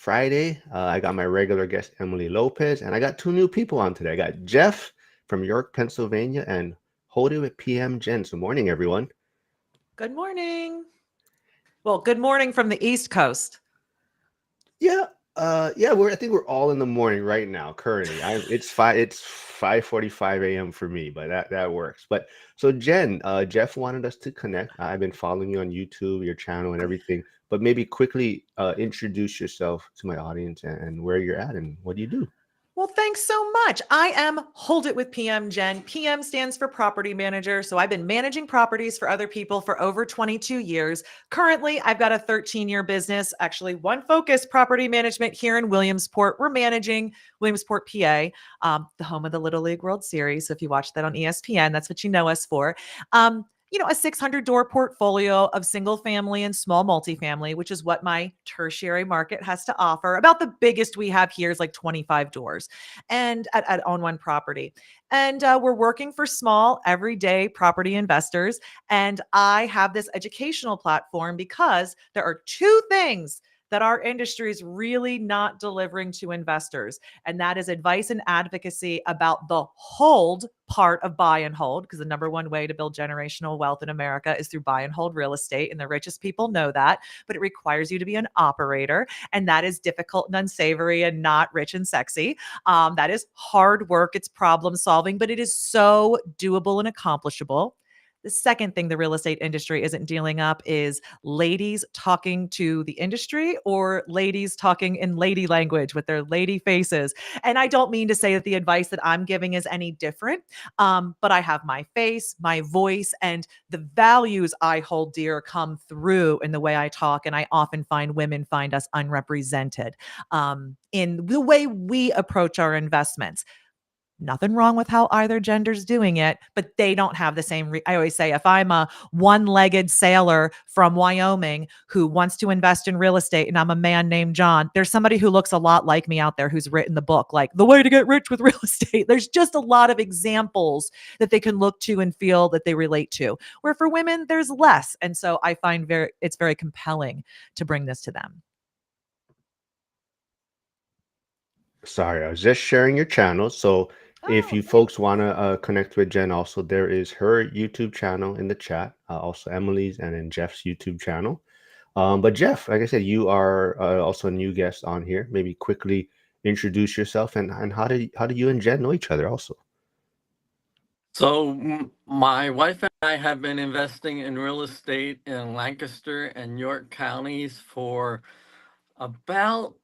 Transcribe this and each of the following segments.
Friday. I got my regular guest, Emily Lopez, and I got two new people on today. I got Jeff from York, Pennsylvania, and Hold It with PM Jen. So, morning, everyone. Good morning. Well, good morning from the East Coast. Yeah, I think we're all in the morning right now. Currently, it's 5:45 a.m. for me, but that works. But so Jen, Jeff wanted us to connect. I've been following you on YouTube, your channel, and everything. But maybe quickly introduce yourself to my audience and where you're at and what do you do. Well, thanks so much. I am Hold It with PM Jen. PM stands for property manager. So I've been managing properties for other people for over 22 years. Currently, I've got a 13-year business, actually one focus property management here in Williamsport. We're managing Williamsport, PA, the home of the Little League World Series. So if you watch that on ESPN, that's what you know us for. A 600 door portfolio of single family and small multifamily, which is what my tertiary market has to offer. About the biggest we have here is like 25 doors and on one property. And we're working for small, everyday property investors. And I have this educational platform because there are two things that our industry is really not delivering to investors. And that is advice and advocacy about the hold part of buy and hold, because the number one way to build generational wealth in America is through buy and hold real estate. And the richest people know that, but it requires you to be an operator. And that is difficult and unsavory and not rich and sexy. That is hard work. It's problem solving, but it is so doable and accomplishable. The second thing the real estate industry isn't dealing up is ladies talking to the industry or ladies talking in lady language with their lady faces. And I don't mean to say that the advice that I'm giving is any different, but I have my face, my voice, and the values I hold dear come through in the way I talk. And I often find women find us unrepresented in the way we approach our investments. Nothing wrong with how either gender's doing it, but they don't have the same. I always say, if I'm a one-legged sailor from Wyoming who wants to invest in real estate and I'm a man named John, there's somebody who looks a lot like me out there who's written the book, like The Way to Get Rich with Real Estate. There's just a lot of examples that they can look to and feel that they relate to, where for women, there's less. And so I find it's very compelling to bring this to them. Sorry, I was just sharing your channel. So if you folks want to connect with Jen, also there is her YouTube channel in the chat, also Emily's and then Jeff's YouTube channel. But Jeff, like I said, you are also a new guest on here. Maybe quickly introduce yourself and how do you and Jen know each other also? So my wife and I have been investing in real estate in Lancaster and York counties for about,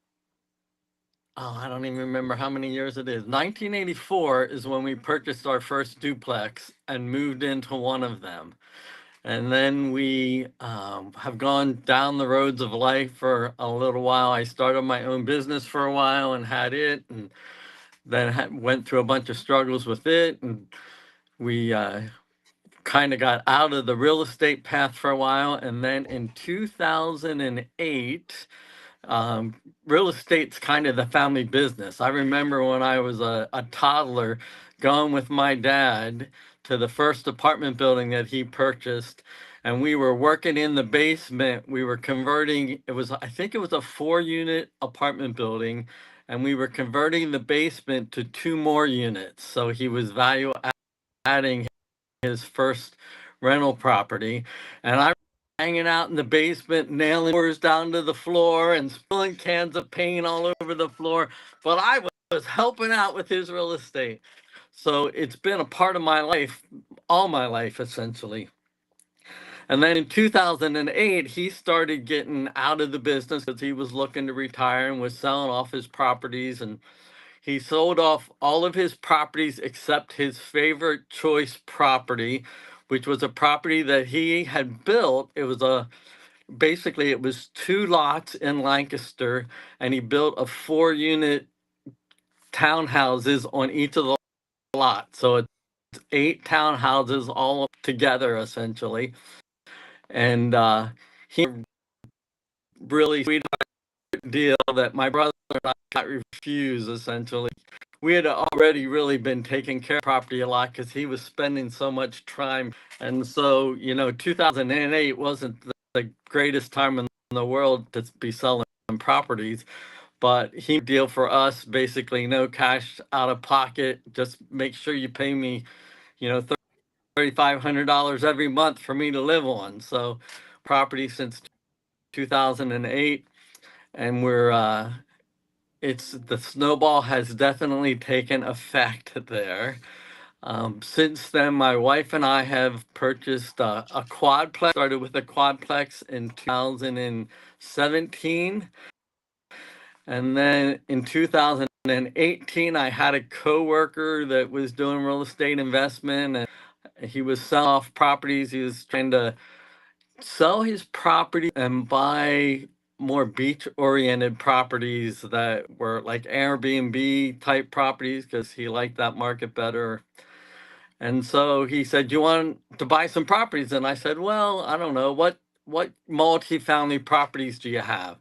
I don't even remember how many years it is. 1984 is when we purchased our first duplex and moved into one of them. And then we have gone down the roads of life for a little while. I started my own business for a while and had it, and then went through a bunch of struggles with it. And we kind of got out of the real estate path for a while. And then in 2008, real estate's kind of the family business. I remember when I was a toddler going with my dad to the first apartment building that he purchased, and we were working in the basement. We were converting, I think it was a 4-unit apartment building, and we were converting the basement to 2 more units. So he was value adding his first rental property. And I hanging out in the basement, nailing doors down to the floor and spilling cans of paint all over the floor. But I was helping out with his real estate. So it's been a part of my life, all my life, essentially. And then in 2008, he started getting out of the business because he was looking to retire and was selling off his properties. And he sold off all of his properties except his favorite choice property, which was a property that he had built. It was basically it was 2 lots in Lancaster, and he built a 4-unit townhouses on each of the lots. So it's 8 townhouses all together essentially. And he really sweet deal that my brother and I got refused essentially. We had already really been taking care of property a lot because he was spending so much time. And so, 2008 wasn't the greatest time in the world to be selling properties. but he deal for us, basically no cash out of pocket. Just make sure you pay me, $3,500 every month for me to live on. So property since 2008, and it's the snowball has definitely taken effect there. Since then, my wife and I have purchased a quadplex. Started with a quadplex in 2017. And then in 2018, I had a coworker that was doing real estate investment, and he was selling off properties. He was trying to sell his property and buy more beach-oriented properties that were like Airbnb type properties because he liked that market better. And so he said, "You want to buy some properties?" And I said, "Well, I don't know. What multifamily properties do you have?"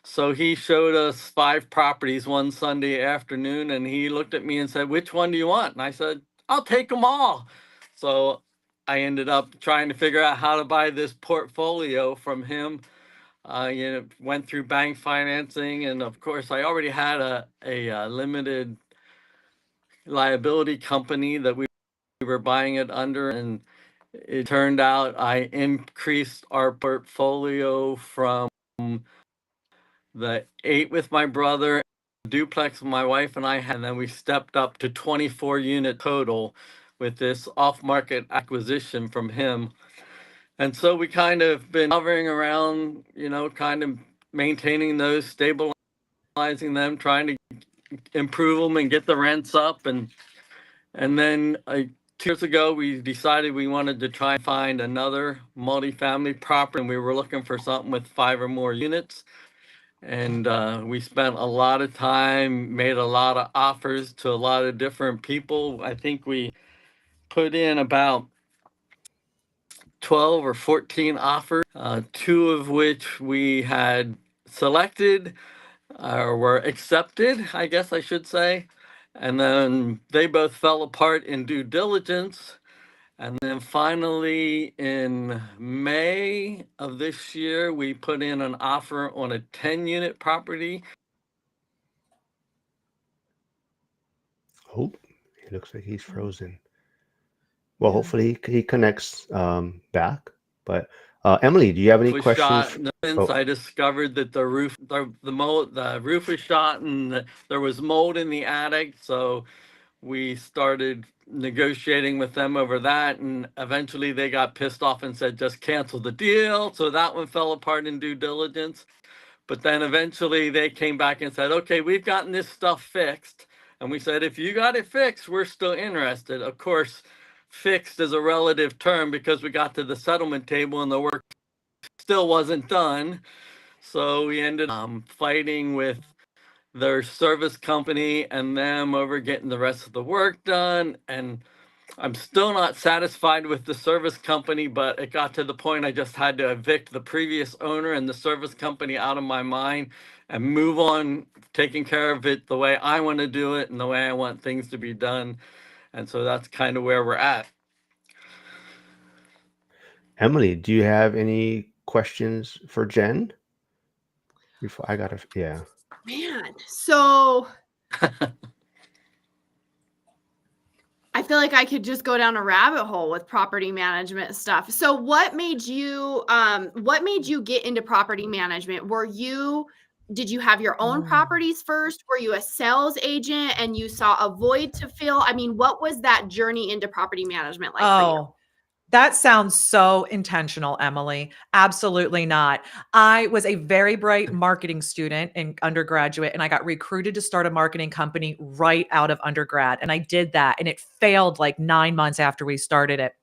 So he showed us 5 properties one Sunday afternoon, and he looked at me and said, "Which one do you want?" And I said, "I'll take them all." So I ended up trying to figure out how to buy this portfolio from him. Went through bank financing, and of course, I already had a limited liability company that we were buying it under, and it turned out I increased our portfolio from the 8 with my brother, duplex my wife and I had, and then we stepped up to 24 unit total with this off-market acquisition from him. And so we kind of been hovering around, kind of maintaining those, stabilizing them, trying to improve them and get the rents up. And then 2 years ago, we decided we wanted to try and find another multifamily property, and we were looking for something with 5 or more units. And we spent a lot of time, made a lot of offers to a lot of different people. I think we put in about 12 or 14 offers, 2 of which we had selected or were accepted, I guess I should say. And then they both fell apart in due diligence. And then finally, in May of this year, we put in an offer on a 10-unit property. Oh, it looks like he's frozen. Well, hopefully he connects back. But Emily, do you have any Was questions? shot. Since I discovered that the roof, the roof was shot, and there was mold in the attic, so we started negotiating with them over that, and eventually they got pissed off and said, "Just cancel the deal." So that one fell apart in due diligence. But then eventually they came back and said, "Okay, we've gotten this stuff fixed." And we said, "If you got it fixed, we're still interested." Of course, fixed is a relative term because we got to the settlement table and the work still wasn't done. So we ended up fighting with their service company and them over getting the rest of the work done. And I'm still not satisfied with the service company, but it got to the point I just had to evict the previous owner and the service company out of my mind and move on, taking care of it the way I want to do it and the way I want things to be done. And so that's kind of where we're at. Emily, do you have any questions for Jen? Before I gotta, yeah. Man, so I feel like I could just go down a rabbit hole with property management stuff. So what made you get into property management? Did you have your own properties first? Were you a sales agent and you saw a void to fill? I mean, what was that journey into property management like for you? That sounds so intentional, Emily. Absolutely not. I was a very bright marketing student in undergraduate, and I got recruited to start a marketing company right out of undergrad. And I did that, and it failed like 9 months after we started it.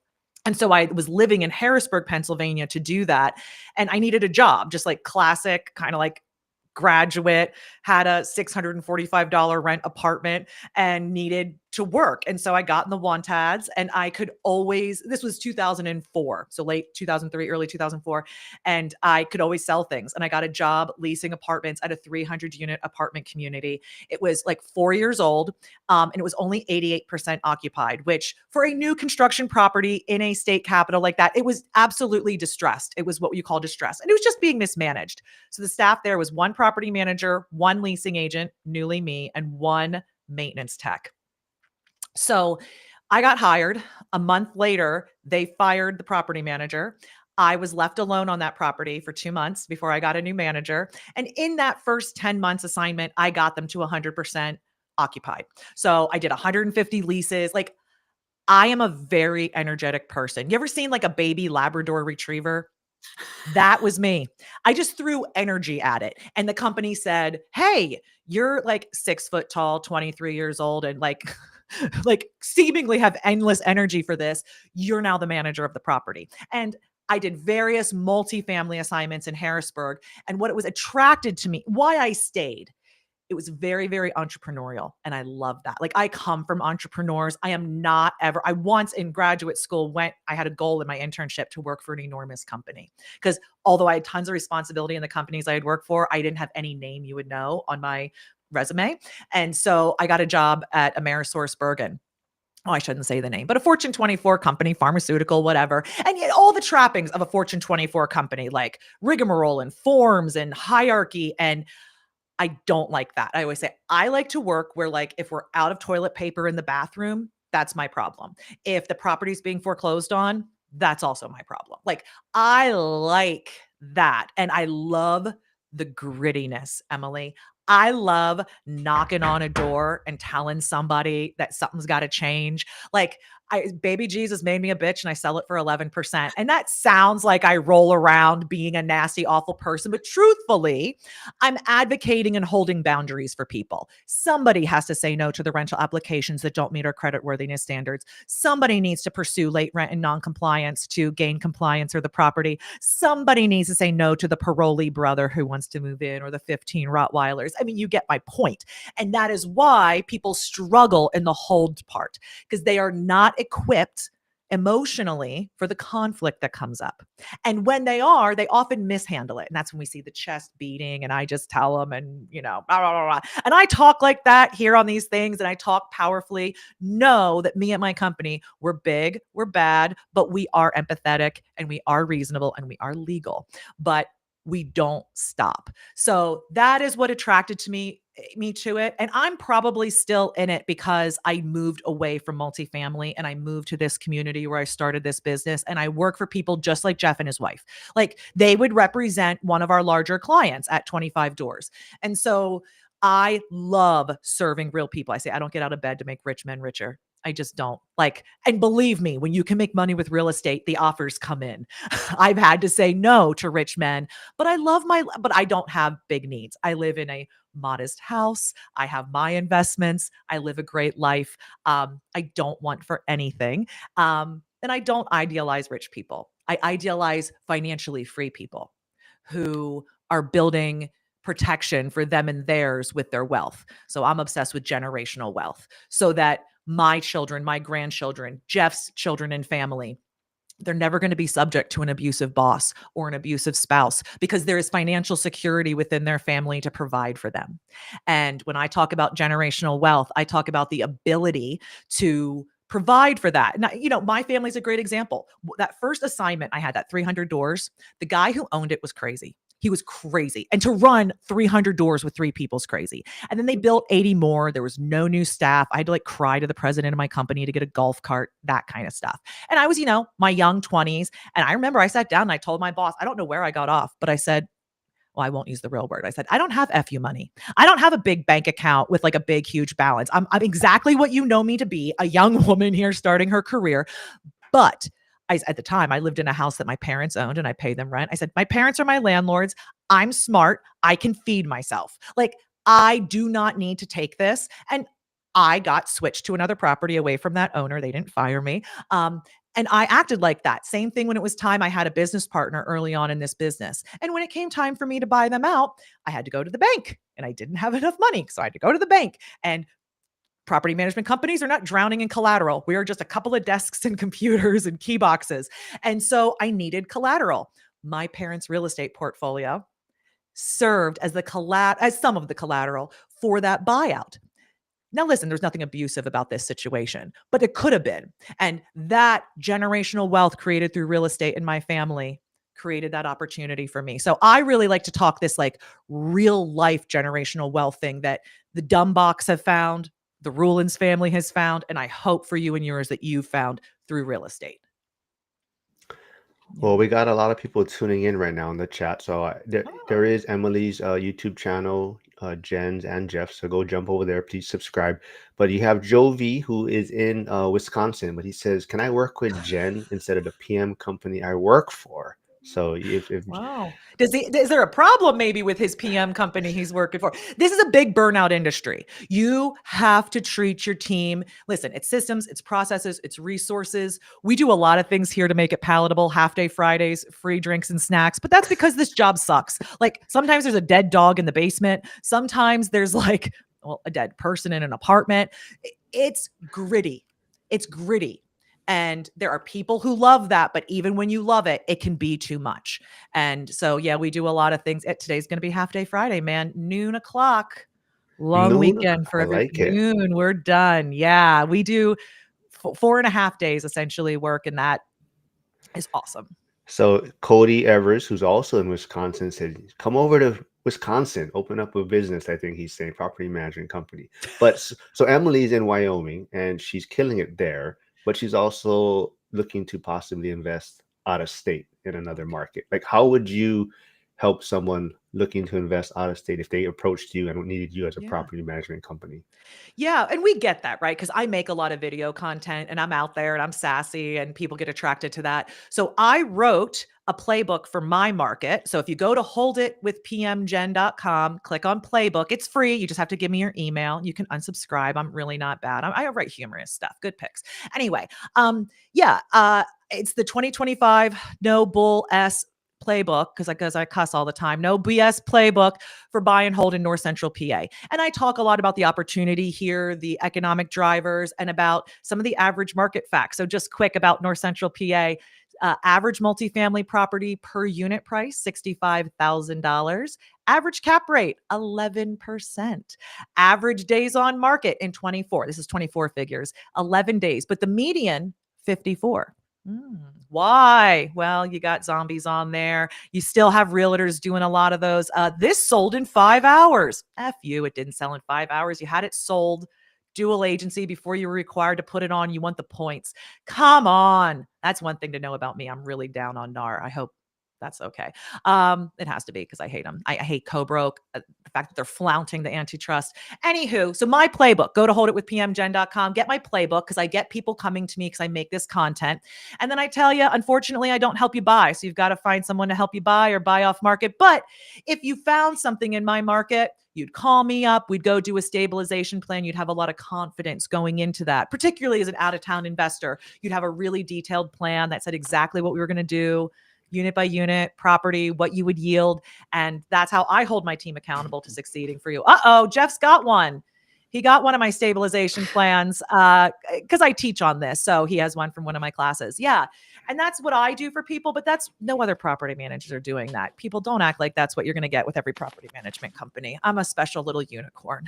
And so I was living in Harrisburg, Pennsylvania to do that. And I needed a job, just like classic, kind of like graduate, had a $645 rent apartment and needed to work. And so I got in the want ads, and I could always, this was 2004, so late 2003, early 2004, and I could always sell things. And I got a job leasing apartments at a 300 unit apartment community. It was like 4 years old, and it was only 88% occupied, which for a new construction property in a state capital like that, it was absolutely distressed. It was what you call distressed, and it was just being mismanaged. So the staff there was one property manager, one leasing agent, newly me, and one maintenance tech. So I got hired. A month later, they fired the property manager. I was left alone on that property for 2 months before I got a new manager. And in that first 10 months assignment, I got them to 100% occupied. So I did 150 leases. Like, I am a very energetic person. You ever seen like a baby Labrador retriever? That was me. I just threw energy at it. And the company said, "Hey, you're like 6 foot tall, 23 years old, and like, like seemingly have endless energy for this. You're now the manager of the property." And I did various multifamily assignments in Harrisburg. And what it was attracted to me, why I stayed, it was very, very entrepreneurial. And I love that. Like, I come from entrepreneurs. I am not ever, I once in graduate school I had a goal in my internship to work for an enormous company. Because although I had tons of responsibility in the companies I had worked for, I didn't have any name you would know on my resume. And so I got a job at Amerisource Bergen. Oh, I shouldn't say the name, but a Fortune 24 company, pharmaceutical, whatever. And yet all the trappings of a Fortune 24 company, like rigmarole and forms and hierarchy. And I don't like that. I always say, I like to work where, like, if we're out of toilet paper in the bathroom, that's my problem. If the property's being foreclosed on, that's also my problem. Like, I like that. And I love the grittiness, Emily. I love knocking on a door and telling somebody that something's got to change. Like, baby Jesus made me a bitch and I sell it for 11%. And that sounds like I roll around being a nasty, awful person. But truthfully, I'm advocating and holding boundaries for people. Somebody has to say no to the rental applications that don't meet our creditworthiness standards. Somebody needs to pursue late rent and noncompliance to gain compliance or the property. Somebody needs to say no to the parolee brother who wants to move in, or the 15 Rottweilers. I mean, you get my point. And that is why people struggle in the hold part, because they are not equipped emotionally for the conflict that comes up. And when they are, they often mishandle it. And that's when we see the chest beating, and I just tell them, and blah, blah, blah, blah. And I talk like that here on these things, and I talk powerfully. Know that me and my company, we're big, we're bad, but we are empathetic, and we are reasonable, and we are legal, but we don't stop. So that is what attracted me to it. And I'm probably still in it because I moved away from multifamily and I moved to this community where I started this business, and I work for people just like Jeff and his wife. Like, they would represent one of our larger clients at 25 doors. And so I love serving real people. I say, I don't get out of bed to make rich men richer. I just don't. Like, and believe me, when you can make money with real estate, the offers come in. I've had to say no to rich men, but but I don't have big needs. I live in a modest house. I have my investments. I live a great life. I don't want for anything. And I don't idealize rich people. I idealize financially free people who are building protection for them and theirs with their wealth. So I'm obsessed with generational wealth, so that my children, my grandchildren, Jeff's children and family, they're never going to be subject to an abusive boss or an abusive spouse, because there is financial security within their family to provide for them. And when I talk about generational wealth, I talk about the ability to provide for that. Now, my family's a great example. That first assignment I had, that 300 doors, the guy who owned it was crazy. He was crazy. And to run 300 doors with 3 people is crazy. And then they built 80 more. There was no new staff. I had to cry to the president of my company to get a golf cart, that kind of stuff. And I was, my young 20s. And I remember I sat down and I told my boss, I don't know where I got off, but I said, well, I won't use the real word. I said, I don't have FU money. I don't have a big bank account with a big, huge balance. I'm exactly what you know me to be, a young woman here starting her career. But at the time, I lived in a house that my parents owned and I paid them rent. I said, my parents are my landlords. I'm smart. I can feed myself. I do not need to take this. And I got switched to another property away from that owner. They didn't fire me. And I acted like that. Same thing when it was time. I had a business partner early on in this business. And when it came time for me to buy them out, I had to go to the bank and I didn't have enough money. So I had to go to the bank and property management companies are not drowning in collateral. We are just a couple of desks and computers and key boxes. And so I needed collateral. My parents' real estate portfolio served as as some of the collateral for that buyout. Now, listen, there's nothing abusive about this situation, but it could have been. And that generational wealth created through real estate in my family created that opportunity for me. So I really like to talk this like real life generational wealth thing that the Dumbachs have found, the Rulins family has found, and I hope for you and yours that you found through real estate. Well, we got a lot of people tuning in right now in the chat. So there Oh. is Emily's YouTube channel, Jen's and Jeff's. So go jump over there. Please subscribe. But you have Joe V, who is in Wisconsin. But he says, "Can I work with Jen instead of the PM company I work for?" So if Wow. Is there a problem maybe with his PM company he's working for? This is a big burnout industry. You have to treat your team. Listen, it's systems, it's processes, it's resources. We do a lot of things here to make it palatable. Half day Fridays, free drinks and snacks, but that's because this job sucks. Like sometimes there's a dead dog in the basement. Sometimes there's like, well, a dead person in an apartment. It's gritty. It's gritty. And there are people who love that, but even when you love it, it can be too much. And so, yeah, we do a lot of things. Today's going to be half day Friday, man. Noon o'clock, long noon, weekend for I every like it. noon. We're done. Yeah, we do 4.5 days essentially work, and that is awesome. So Cody Evers, who's also in Wisconsin, said, "Come over to Wisconsin, open up a business." I think he's saying property management company. But so Emily's in Wyoming and she's killing it there, but she's also looking to possibly invest out of state in another market. Like, how would you help someone looking to invest out of state if they approached you and needed you as a Yeah. property management company? Yeah, and we get that, right? Because I make a lot of video content and I'm out there and I'm sassy and people get attracted to that. So I wrote a playbook for my market. So if you go to holditwithpmgen.com, click on playbook. It's free. You just have to give me your email. You can unsubscribe. I'm really not bad. I write humorous stuff. Good picks. Anyway, yeah, it's the 2025 No Bull S playbook because I cuss all the time. No BS playbook for buy and hold in North Central PA. And I talk a lot about the opportunity here, the economic drivers, and about some of the average market facts. So just quick about North Central PA. Average multifamily property per unit price, $65,000. Average cap rate, 11%. Average days on market in 24. This is 24 figures, 11 days. But the median, 54. Why? Well, you got zombies on there. You still have realtors doing a lot of those. This sold in 5 hours. F you, it didn't sell in 5 hours. You had it sold dual agency before you were required to put it on. You want the points. Come on. That's one thing to know about me. I'm really down on NAR. I hope that's okay. It has to be because I hate them. I hate co-broke, the fact that they're flaunting the antitrust. Anywho, so my playbook, go to holditwithpmgen.com, get my playbook because I get people coming to me because I make this content. And then I tell you, unfortunately, I don't help you buy. So you've got to find someone to help you buy or buy off market. But if you found something in my market, you'd call me up. We'd go do a stabilization plan. You'd have a lot of confidence going into that, particularly as an out-of-town investor. You'd have a really detailed plan that said exactly what we were going to do, unit by unit, property, what you would yield. And that's how I hold my team accountable to succeeding for you. Uh-oh, Jeff's got one. He got one of my stabilization plans because I teach on this. So he has one from one of my classes. Yeah. And that's what I do for people, but that's no other property managers are doing that. People don't act like that's what you're going to get with every property management company. I'm a special little unicorn.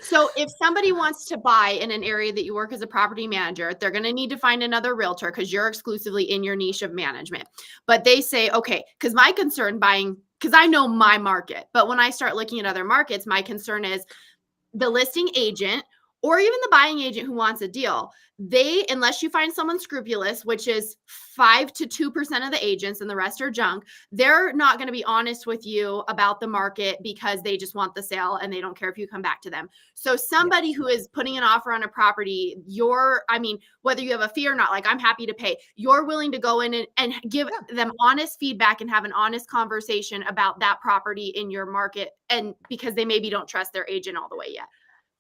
So if somebody wants to buy in an area that you work as a property manager, they're going to need to find another realtor because you're exclusively in your niche of management. But they say, okay, because my concern buying, because I know my market, but when I start looking at other markets, my concern is the listing agent or even the buying agent who wants a deal. Unless you find someone scrupulous, which is 5 to 2% of the agents and the rest are junk, they're not going to be honest with you about the market because they just want the sale and they don't care if you come back to them. So somebody who is putting an offer on a property, whether you have a fee or not, like I'm happy to pay, you're willing to go in and give them honest feedback and have an honest conversation about that property in your market, and because they maybe don't trust their agent all the way yet.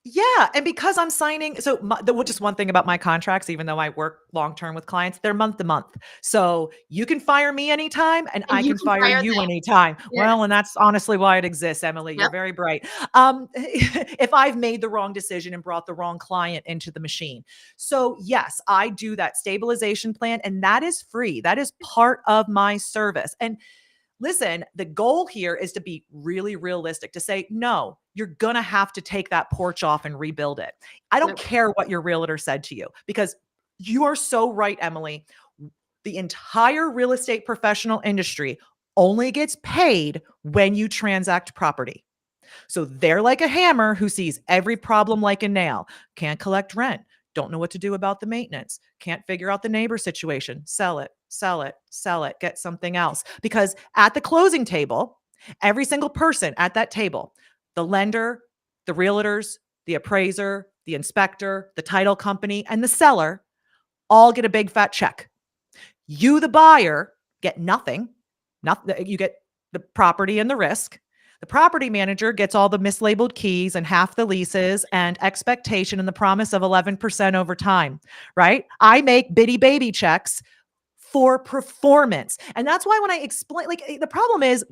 Yeah. And because I'm signing, so just one thing about my contracts, even though I work long-term with clients, they're month to month. So you can fire me anytime and And I you can can fire fire you them. anytime. Yes. Well, and that's honestly why it exists, Emily. You're Yep. very bright. If I've made the wrong decision and brought the wrong client into the machine. So yes, I do that stabilization plan and that is free. That is part of my service. And listen, the goal here is to be really realistic, to say, no, you're going to have to take that porch off and rebuild it. I don't Yep. care what your realtor said to you, because you are so right, Emily. The entire real estate professional industry only gets paid when you transact property. So they're like a hammer who sees every problem like a nail. Can't collect rent. Don't know what to do about the maintenance. Can't figure out the neighbor situation. Sell it, sell it, sell it, get something else. Because at the closing table, every single person at that table, the lender, the realtors, the appraiser, the inspector, the title company, and the seller all get a big fat check. You, the buyer, get nothing. You get the property and the risk. The property manager gets all the mislabeled keys and half the leases and expectation and the promise of 11% over time, right? I make bitty baby checks for performance. And that's why when I explain, like, the problem is,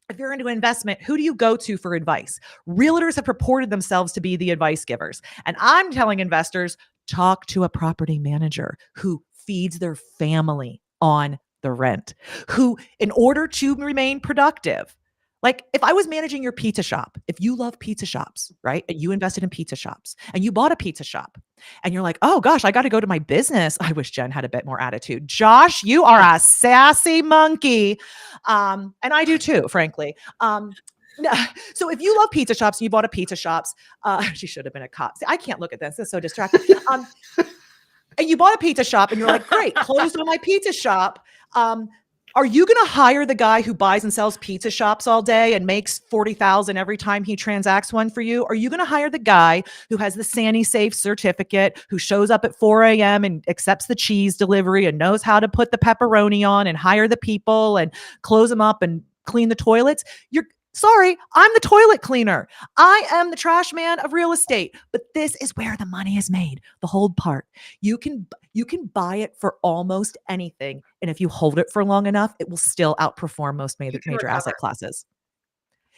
if you're into investment, who do you go to for advice? Realtors have purported themselves to be the advice givers. And I'm telling investors, talk to a property manager who feeds their family on the rent, who, in order to remain productive, like if I was managing your pizza shop, if you love pizza shops, right? And you invested in pizza shops and you bought a pizza shop and you're like, oh gosh, I got to go to my business. I wish Jen had a bit more attitude. Josh, you are a sassy monkey. And I do too, frankly. So if you love pizza shops and you bought a pizza shops, she should have been a cop. See, I can't look at this. It's so distracting. And you bought a pizza shop and you're like, great, closed on my pizza shop. Are you going to hire the guy who buys and sells pizza shops all day and makes 40,000 every time he transacts one for you? Are you going to hire the guy who has the Sandy Safe certificate, who shows up at 4 a.m. and accepts the cheese delivery and knows how to put the pepperoni on and hire the people and close them up and clean the toilets? Sorry, I'm the toilet cleaner. I am the trash man of real estate. But this is where the money is made. The hold part. You can buy it for almost anything, and if you hold it for long enough, it will still outperform most major asset classes.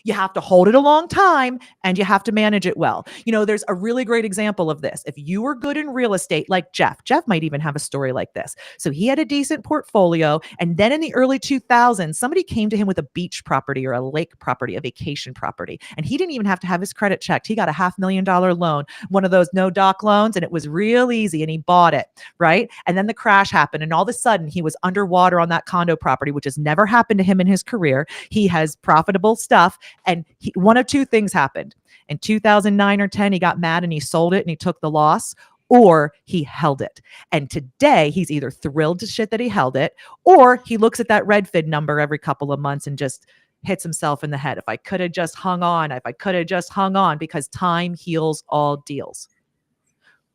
You have to hold it a long time and you have to manage it well. You know, there's a really great example of this. If you were good in real estate, like Jeff might even have a story like this. So he had a decent portfolio. And then in the early 2000s, somebody came to him with a beach property or a lake property, a vacation property. And he didn't even have to have his credit checked. He got a $500,000 loan, one of those no doc loans. And it was real easy. And he bought it, right? And then the crash happened. And all of a sudden he was underwater on that condo property, which has never happened to him in his career. He has profitable stuff. And one of two things happened. In 2009 or 10, he got mad and he sold it and he took the loss, or he held it. And today he's either thrilled to shit that he held it, or he looks at that Redfin number every couple of months and just hits himself in the head. If I could have just hung on, because time heals all deals.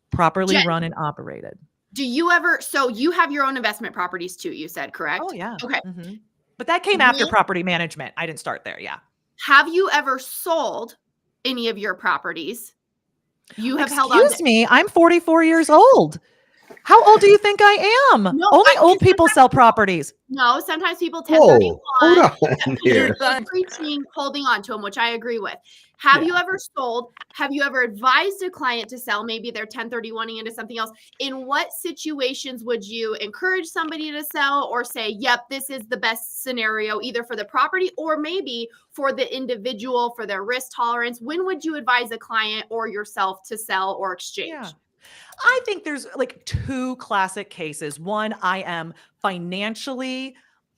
Properly Jen, run and operated. do you ever, so you have your own investment properties too, you said, correct? Oh yeah. Okay. Mm-hmm. But that came after property management. I didn't start there. Yeah. Have you ever sold any of your properties? You have held on. Excuse me, I'm 44 years old. How old do you think I am? No, Only old people sell properties. No, sometimes people Whoa, 1031. hold on here. Preaching, holding on to them, which I agree with. Have you ever sold? Have you ever advised a client to sell? Maybe they're 1031ing into something else. In what situations would you encourage somebody to sell or say, yep, this is the best scenario, either for the property or maybe for the individual, for their risk tolerance? When would you advise a client or yourself to sell or exchange? Yeah. I think there's like two classic cases. One, I am financially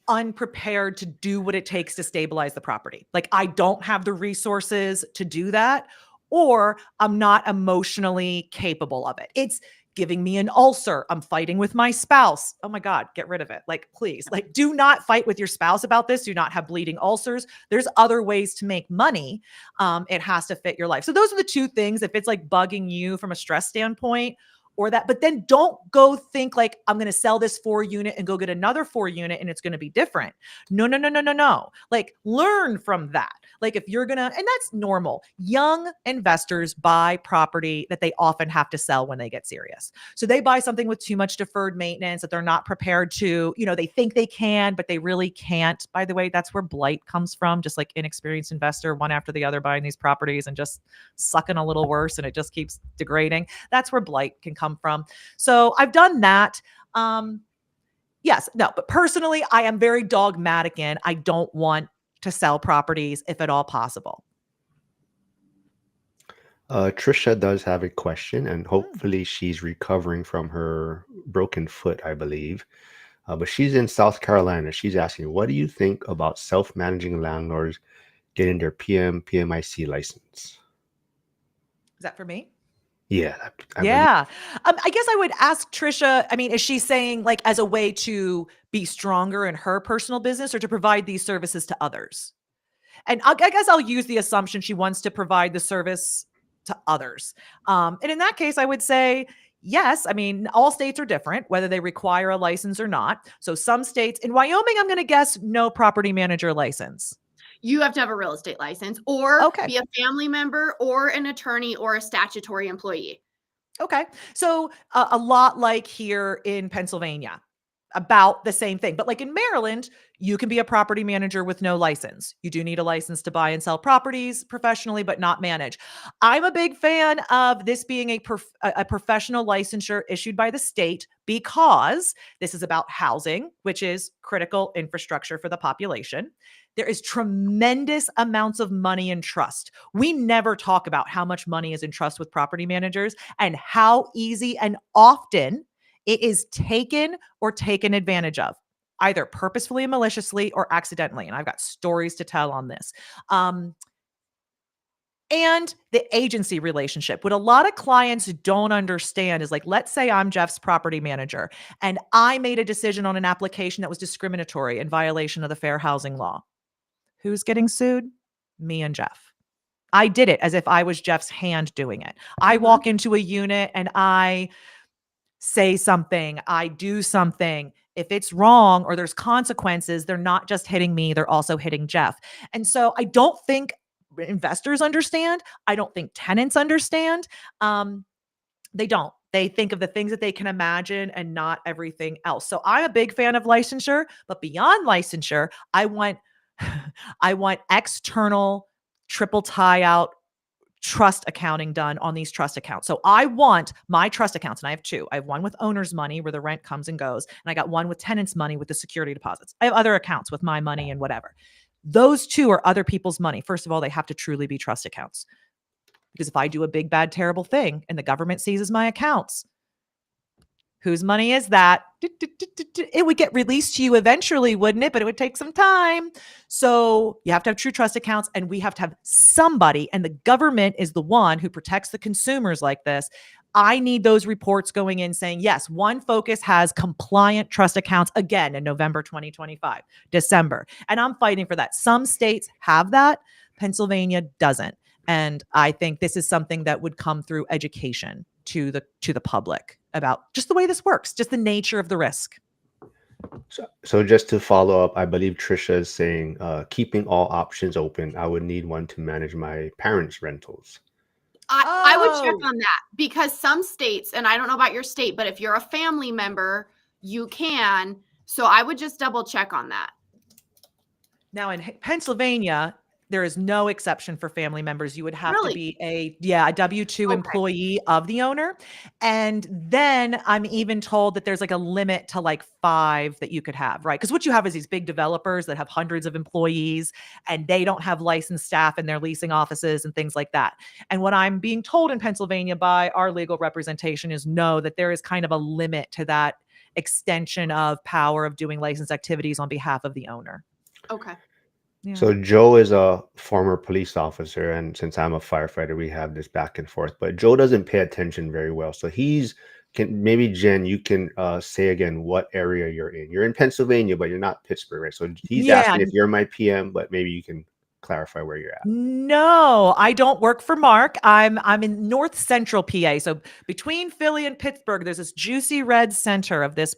unprepared to do what it takes to stabilize the property. Like I don't have the resources to do that, or I'm not emotionally capable of it. It's giving me an ulcer. I'm fighting with my spouse. Oh my God, get rid of it. Like, please, like, do not fight with your spouse about this. Do not have bleeding ulcers. There's other ways to make money. It has to fit your life. So those are the two things. If it's like bugging you from a stress standpoint, or that, but then don't go think like, I'm going to sell this 4-unit and go get another 4-unit and it's going to be different. No, no, no, no, no, no. Like, learn from that. Like, if you're going to, and that's normal. Young investors buy property that they often have to sell when they get serious. So they buy something with too much deferred maintenance that they're not prepared to, they think they can, but they really can't. By the way, that's where blight comes from. Just like inexperienced investor, one after the other buying these properties and just sucking a little worse and it just keeps degrading. That's where blight can come from. So I've done that. Yes, no, but personally, I am very dogmatic in I don't want to sell properties if at all possible. Trisha does have a question, and hopefully she's recovering from her broken foot, I believe. But she's in South Carolina. She's asking, what do you think about self-managing landlords getting their PMIC license? Is that for me? Yeah. I believe. Yeah. I guess I would ask Trisha, I mean, is she saying like as a way to be stronger in her personal business or to provide these services to others? And I guess I'll use the assumption she wants to provide the service to others. And in that case, I would say, yes. I mean, all states are different, whether they require a license or not. So some states, in Wyoming, I'm going to guess no property manager license. You have to have a real estate license or Okay. be a family member or an attorney or a statutory employee. Okay. So a lot like here in Pennsylvania, about the same thing. But like in Maryland, you can be a property manager with no license. You do need a license to buy and sell properties professionally, but not manage. I'm a big fan of this being a professional licensure issued by the state because this is about housing, which is critical infrastructure for the population. There is tremendous amounts of money in trust. We never talk about how much money is in trust with property managers and how easy and often it is taken or taken advantage of, either purposefully and maliciously or accidentally. And I've got stories to tell on this. And the agency relationship. What a lot of clients don't understand is like, let's say I'm Jeff's property manager and I made a decision on an application that was discriminatory in violation of the fair housing law. Who's getting sued? Me and Jeff. I did it as if I was Jeff's hand doing it. I walk into a unit and I say something, I do something. If it's wrong or there's consequences, they're not just hitting me, they're also hitting Jeff. And so I don't think investors understand. I don't think tenants understand. They don't. They think of the things that they can imagine and not everything else. So I'm a big fan of licensure, but beyond licensure, I want external triple tie out trust accounting done on these trust accounts. So I want my trust accounts, and I have two. I have one with owner's money where the rent comes and goes, and I got one with tenant's money with the security deposits. I have other accounts with my money and whatever. Those two are other people's money. First of all, they have to truly be trust accounts. Because if I do a big, bad, terrible thing and the government seizes my accounts, whose money is that? It would get released to you eventually, wouldn't it? But it would take some time. So you have to have true trust accounts and we have to have somebody, and the government is the one who protects the consumers like this. I need those reports going in saying, yes, One Focus has compliant trust accounts again in November 2025, December. And I'm fighting for that. Some states have that. Pennsylvania doesn't. And I think this is something that would come through education to the public about just the way this works, just the nature of the risk. So just to follow up, I believe Trisha is saying keeping all options open. I would need one to manage my parents' rentals. I would check on that because some states, and I don't know about your state, but if you're a family member, you can. So I would just double check on that. Now in Pennsylvania, there is no exception for family members. You would have Really? to be a W-2 employee of the owner. And then I'm even told that there's like a limit to like 5 that you could have, right? Because what you have is these big developers that have hundreds of employees and they don't have licensed staff in their leasing offices and things like that. And what I'm being told in Pennsylvania by our legal representation is no, that there is kind of a limit to that extension of power of doing licensed activities on behalf of the owner. Okay. Yeah. So Joe is a former police officer, and since I'm a firefighter, we have this back and forth. But Joe doesn't pay attention very well. So maybe Jen, you can say again what area you're in. You're in Pennsylvania, but you're not Pittsburgh, right? So he's asking if you're my PM, but maybe you can. clarify where you're at. No, I don't work for Marc. I'm in North Central PA. So between Philly and Pittsburgh, there's this juicy red center of this,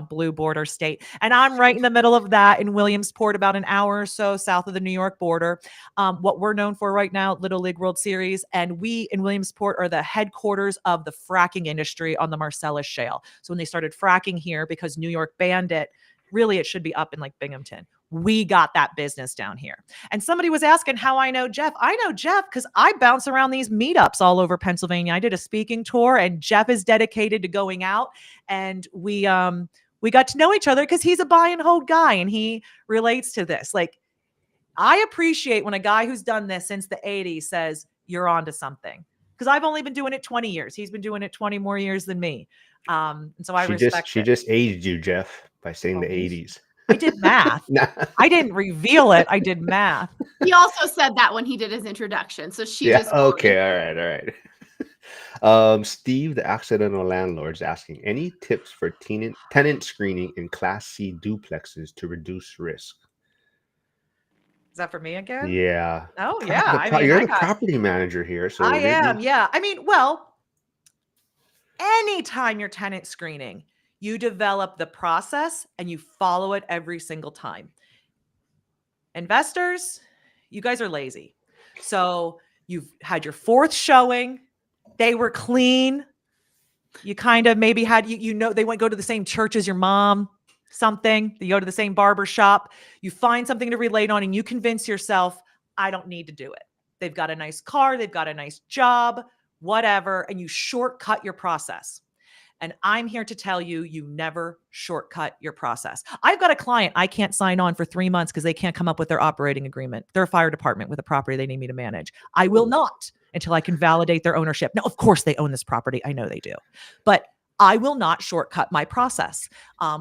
blue border state. And I'm right in the middle of that in Williamsport, about an hour or so south of the New York border. What we're known for right now, Little League World Series. And we in Williamsport are the headquarters of the fracking industry on the Marcellus Shale. So when they started fracking here, because New York banned it, really it should be up in like Binghamton. We got that business down here. And somebody was asking how I know Jeff. I know Jeff because I bounce around these meetups all over Pennsylvania. I did a speaking tour, and Jeff is dedicated to going out. And we got to know each other because he's a buy and hold guy, and he relates to this. Like, I appreciate when a guy who's done this since the 80s says, you're onto something. Because I've only been doing it 20 years. He's been doing it 20 more years than me. And so I respect She it. just aged you, Jeff, by saying the 80s. I did math. Nah. I didn't reveal it. I did math. He also said that when he did his introduction. So she just Okay. All right. Steve, the accidental landlord, is asking, any tips for tenant screening in Class C duplexes to reduce risk? Is that for me again? Yeah. Oh, yeah. You're the property manager here. So I am. Yeah. Anytime you're tenant screening, you develop the process and you follow it every single time. Investors, you guys are lazy. So you've had your fourth showing. They were clean. You kind of maybe had, they go to the same church as your mom, something. You go to the same barber shop. You find something to relate on and you convince yourself, I don't need to do it. They've got a nice car. They've got a nice job, whatever. And you shortcut your process. And I'm here to tell you, you never shortcut your process. I've got a client I can't sign on for 3 months because they can't come up with their operating agreement. They're a fire department with a property they need me to manage. I will not until I can validate their ownership. Now, of course, they own this property. I know they do. But I will not shortcut my process,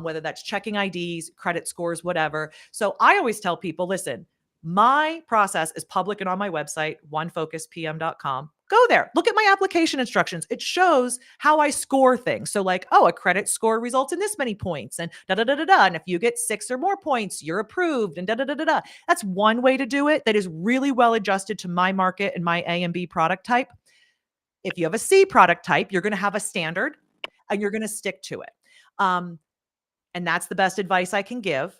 whether that's checking IDs, credit scores, whatever. So I always tell people, listen, my process is public and on my website, onefocuspm.com. Go there. Look at my application instructions. It shows how I score things. So like, a credit score results in this many points and da-da-da-da-da. And if you get 6 or more points, you're approved and da-da-da-da-da. That's one way to do it that is really well adjusted to my market and my A and B product type. If you have a C product type, you're going to have a standard and you're going to stick to it. And that's the best advice I can give.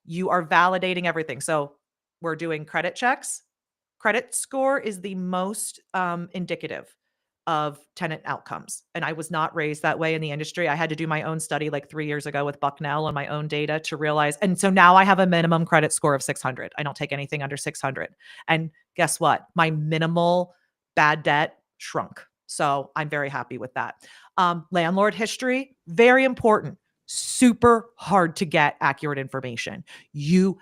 You are validating everything. So we're doing credit checks. Credit score is the most indicative of tenant outcomes. And I was not raised that way in the industry. I had to do my own study like 3 years ago with Bucknell on my own data to realize. And so now I have a minimum credit score of 600. I don't take anything under 600. And guess what? My minimal bad debt shrunk. So I'm very happy with that. Landlord history, very important. Super hard to get accurate information. You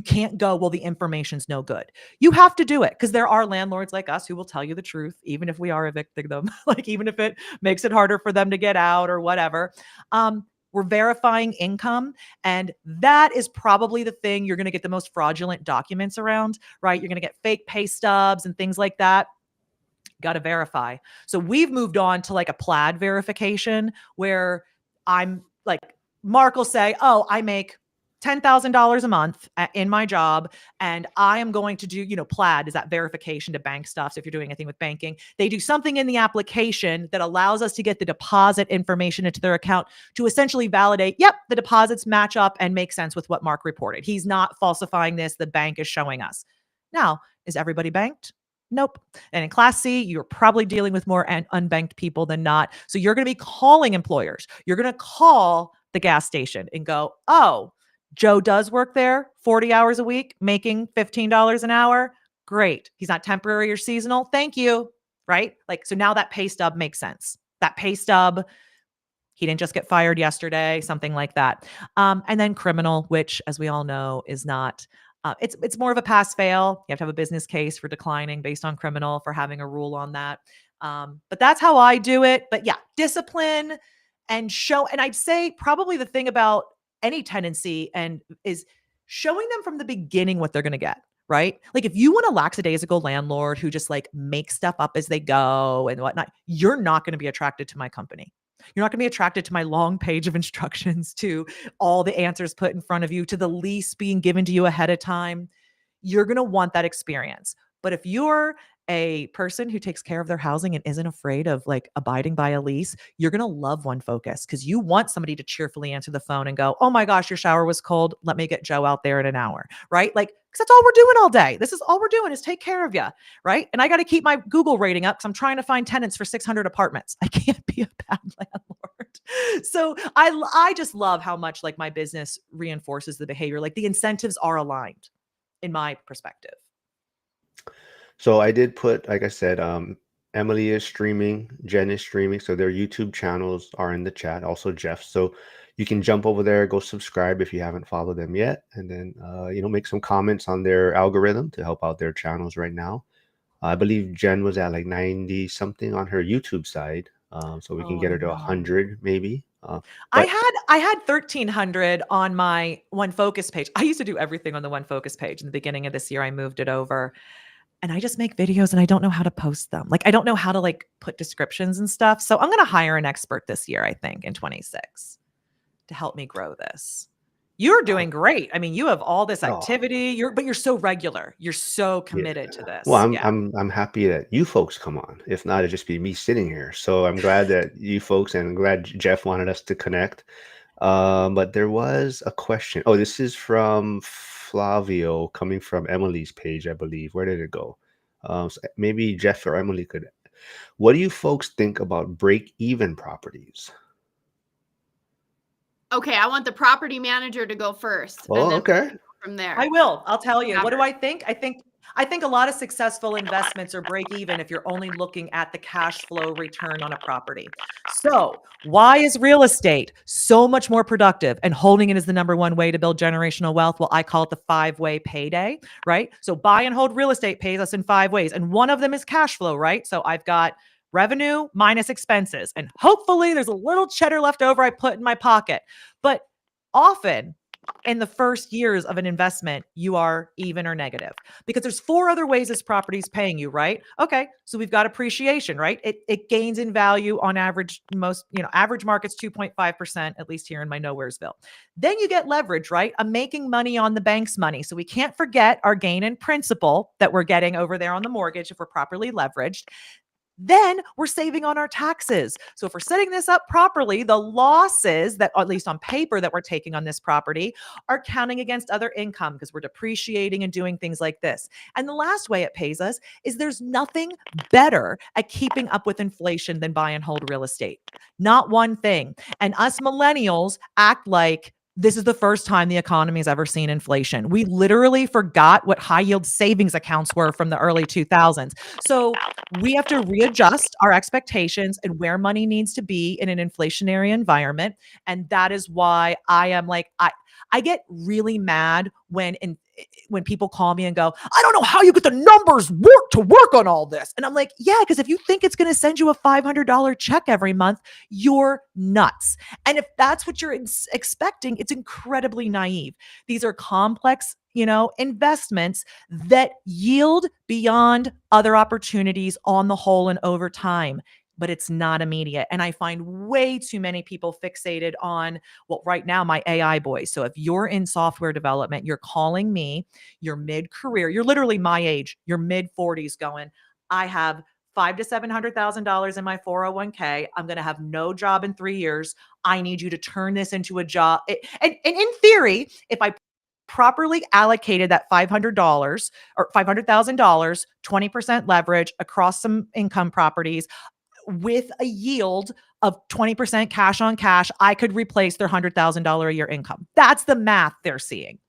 can't go, well, the information's no good. You have to do it because there are landlords like us who will tell you the truth, even if we are evicting them, like even if it makes it harder for them to get out or whatever. We're verifying income. And that is probably the thing you're going to get the most fraudulent documents around, right? You're going to get fake pay stubs and things like that. Got to verify. So we've moved on to like a plaid verification where I'm like, Marc will say, I make $10,000 a month in my job. And I am going to do, plaid is that verification to bank stuff. So if you're doing anything with banking, they do something in the application that allows us to get the deposit information into their account to essentially validate, yep, the deposits match up and make sense with what Marc reported. He's not falsifying this. The bank is showing us. Now, is everybody banked? Nope. And in Class C, you're probably dealing with more unbanked people than not. So you're going to be calling employers. You're going to call the gas station and go, Joe does work there 40 hours a week, making $15 an hour. Great. He's not temporary or seasonal. Thank you. Right? Like, so now that pay stub makes sense. That pay stub, he didn't just get fired yesterday, something like that. And then criminal, which as we all know is not, it's more of a pass fail. You have to have a business case for declining based on criminal, for having a rule on that. But that's how I do it. But yeah, discipline and show. And I'd say probably the thing about any tenancy is showing them from the beginning what they're going to get. Right? Like if you want a lackadaisical landlord who just like makes stuff up as they go and whatnot, you're not going to be attracted to my company. You're not going to be attracted to my long page of instructions, to all the answers put in front of you, to the lease being given to you ahead of time. you're going to want that experience. But if you're a person who takes care of their housing and isn't afraid of like abiding by a lease, you're going to love One Focus because you want somebody to cheerfully answer the phone and go, "Oh my gosh, your shower was cold. Let me get Joe out there in an hour." Right? Like, because that's all we're doing all day. This is all we're doing is take care of you. Right? And I got to keep my Google rating up because I'm trying to find tenants for 600 apartments. I can't be a bad landlord. So I just love how much like my business reinforces the behavior. Like the incentives are aligned in my perspective. So I did put, like I said, Emily is streaming, Jen is streaming, so their YouTube channels are in the chat. Also Jeff, so you can jump over there, go subscribe if you haven't followed them yet, and then make some comments on their algorithm to help out their channels right now. I believe Jen was at like 90 something on her YouTube side, so we can Oh, get I her to know. 100 maybe. I But had 1,300 on my One Focus page. I used to do everything on the One Focus page. In the beginning of this year, I moved it over. And I just make videos and I don't know how to post them. Like I don't know how to like put descriptions and stuff. So I'm going to hire an expert this year, I think, in 26 to help me grow this. You're doing great. I mean, you have all this oh, activity. But you're so regular. You're so yeah. committed to Well, this. Yeah. I'm happy that you folks come on. If not, it'd just be me sitting here. So I'm glad that you folks, and I'm glad Jeff wanted us to connect. But there was a question. Oh, this is from Flavio coming from Emily's page, I believe. Where did it go? So maybe Jeff or Emily could. What do you folks think about break-even properties? Okay, I want the property manager to go first, and Oh, then okay. from there. I will. I'll tell you. What do Robert. I think? I think a lot of successful investments are break even if you're only looking at the cash flow return on a property. So, why is real estate so much more productive and holding it is the number one way to build generational wealth? Well, I call it the 5-way payday, right? So, buy and hold real estate pays us in 5 ways, and one of them is cash flow, right? So, I've got revenue minus expenses, and hopefully there's a little cheddar left over I put in my pocket. But often in the first years of an investment, you are even or negative because there's 4 other ways this property is paying you, right? Okay. So we've got appreciation, right? It gains in value on average, average market's 2.5%, at least here in my Nowheresville. Then you get leverage, right? I'm making money on the bank's money. So we can't forget our gain in principal that we're getting over there on the mortgage if we're properly leveraged. Then we're saving on our taxes. So if we're setting this up properly, the losses that, at least on paper, that we're taking on this property are counting against other income because we're depreciating and doing things like this. And the last way it pays us is there's nothing better at keeping up with inflation than buy and hold real estate. Not one thing. And us millennials act like this is the first time the economy has ever seen inflation. We literally forgot what high yield savings accounts were from the early 2000s. So we have to readjust our expectations and where money needs to be in an inflationary environment. And that is why I am like, I get really mad when people call me and go, "I don't know how you get the numbers work on all this." And I'm like, yeah, because if you think it's going to send you a $500 check every month, you're nuts. And if that's what you're expecting, it's incredibly naive. These are complex, investments that yield beyond other opportunities on the whole and over time, but it's not immediate. And I find way too many people fixated on, well, right now, my AI boys. So if you're in software development, you're calling me, you're mid-career, you're literally my age, you're mid-40s going, I have $500,000 to $700,000 in my 401k. I'm going to have no job in 3 years. I need you to turn this into a job. And in theory, if I properly allocated that $500 or $500,000, 20% leverage across some income properties with a yield of 20% cash on cash, I could replace their $100,000 a year income. That's the math they're seeing.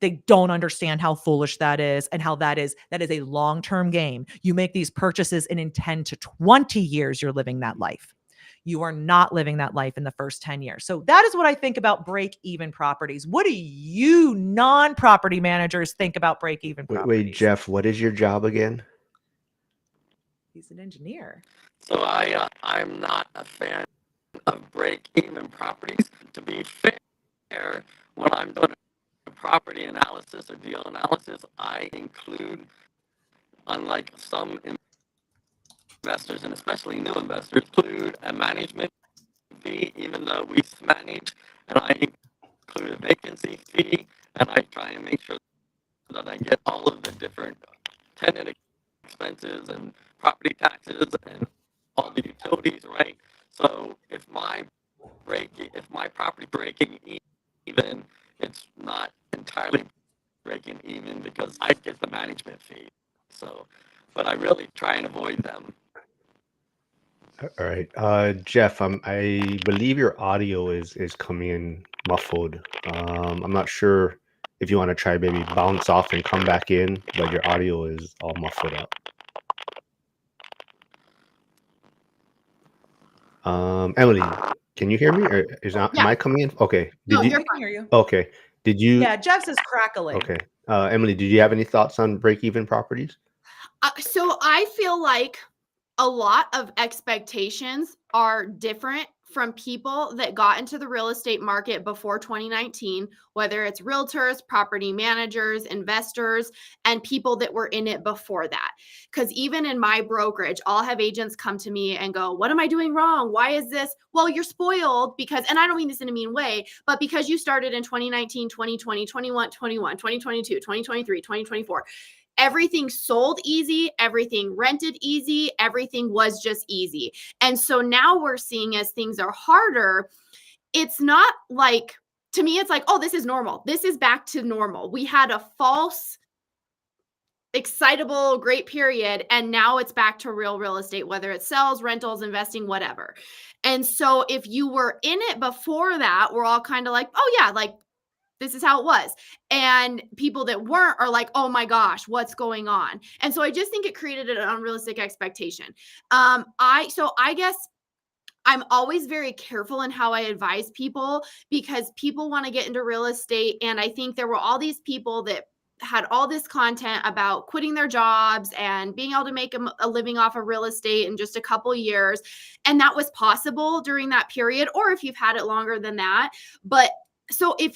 They don't understand how foolish that is and how that is a long-term game. You make these purchases and in 10 to 20 years, you're living that life. You are not living that life in the first 10 years. So that is what I think about break-even properties. What do you non-property managers think about break-even properties? Wait, Jeff, what is your job again? He's an engineer. So I'm not a fan of break-even properties. To be fair, when I'm doing a property analysis or deal analysis, I include, unlike some investors and especially new investors, include a management fee, even though we manage, and I include a vacancy fee, and I try and make sure and I get all of the different tenant expenses and property taxes and all the utilities, right? So if my property breaking even, it's not entirely breaking even because I get the management fee. So, but I really try and avoid them. All right. Jeff, I believe your audio is coming in muffled. I'm not sure if you want to try maybe bounce off and come back in, but your audio is all muffled up. Emily, can you hear me? Or am I coming in? Okay. No, Did I you? can hear you. Okay. Did you? Yeah, Jeff's is crackling. Okay. Emily, did you have any thoughts on break-even properties? So I feel like a lot of expectations are different from people that got into the real estate market before 2019, whether it's realtors, property managers, investors, and people that were in it before that. Because even in my brokerage, I'll have agents come to me and go, "What am I doing wrong? Why is this?" Well, you're spoiled because, and I don't mean this in a mean way, but because you started in 2019, 2020, 21, 2022, 2023, 2024. Everything sold easy, everything rented easy, everything was just easy. And so now we're seeing as things are harder, it's not like, to me, it's like, oh, this is normal. This is back to normal. We had a false, excitable, great period, and now it's back to real estate, whether it's sales, rentals, investing, whatever. And so if you were in it before that, we're all kind of like, oh, yeah, like, this is how it was. And people that weren't are like, oh my gosh, what's going on? And so I just think it created an unrealistic expectation. I guess I'm always very careful in how I advise people because people want to get into real estate. And I think there were all these people that had all this content about quitting their jobs and being able to make a living off of real estate in just a couple years. And that was possible during that period, or if you've had it longer than that. But so if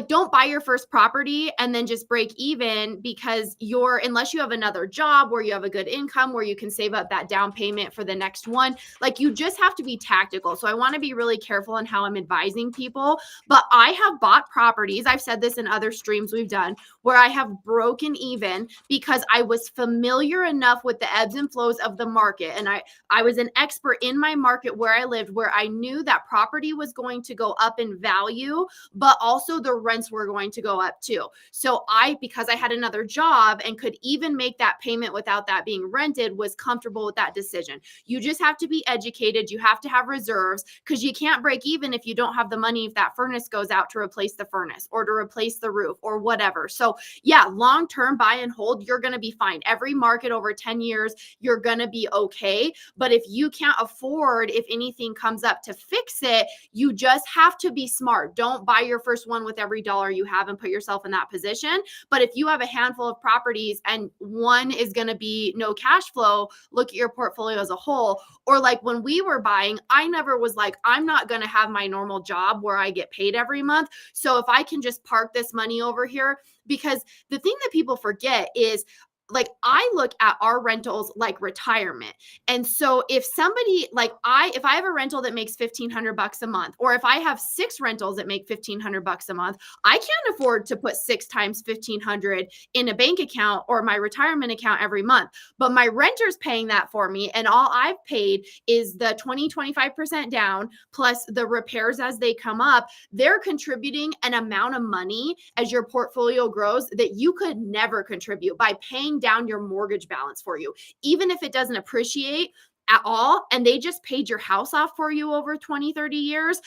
don't buy your first property and then just break even because unless you have another job where you have a good income where you can save up that down payment for the next one, like you just have to be tactical. So I want to be really careful in how I'm advising people, but I have bought properties. I've said this in other streams we've done where I have broken even because I was familiar enough with the ebbs and flows of the market. And I was an expert in my market where I lived, where I knew that property was going to go up in value, but also the rents were going to go up too. So because I had another job and could even make that payment without that being rented, was comfortable with that decision. You just have to be educated. You have to have reserves because you can't break even if you don't have the money if that furnace goes out to replace the furnace or to replace the roof or whatever. So yeah, long-term buy and hold, you're going to be fine. Every market over 10 years, you're going to be okay. But if you can't afford, if anything comes up to fix it, you just have to be smart. Don't buy your first one with every dollar you have and put yourself in that position. But if you have a handful of properties and one is going to be no cash flow, look at your portfolio as a whole. Or like when we were buying, I never was like, I'm not going to have my normal job where I get paid every month. So if I can just park this money over here, because the thing that people forget is, like, I look at our rentals like retirement. And so if somebody if I have a rental that makes $1,500 a month, or if I have 6 rentals that make $1,500 a month, I can't afford to put 6 times 1,500 in a bank account or my retirement account every month. But my renter's paying that for me. And all I've paid is the 25% down plus the repairs as they come up. They're contributing an amount of money as your portfolio grows that you could never contribute by paying down your mortgage balance for you, even if it doesn't appreciate at all, and they just paid your house off for you over 20, 30 years.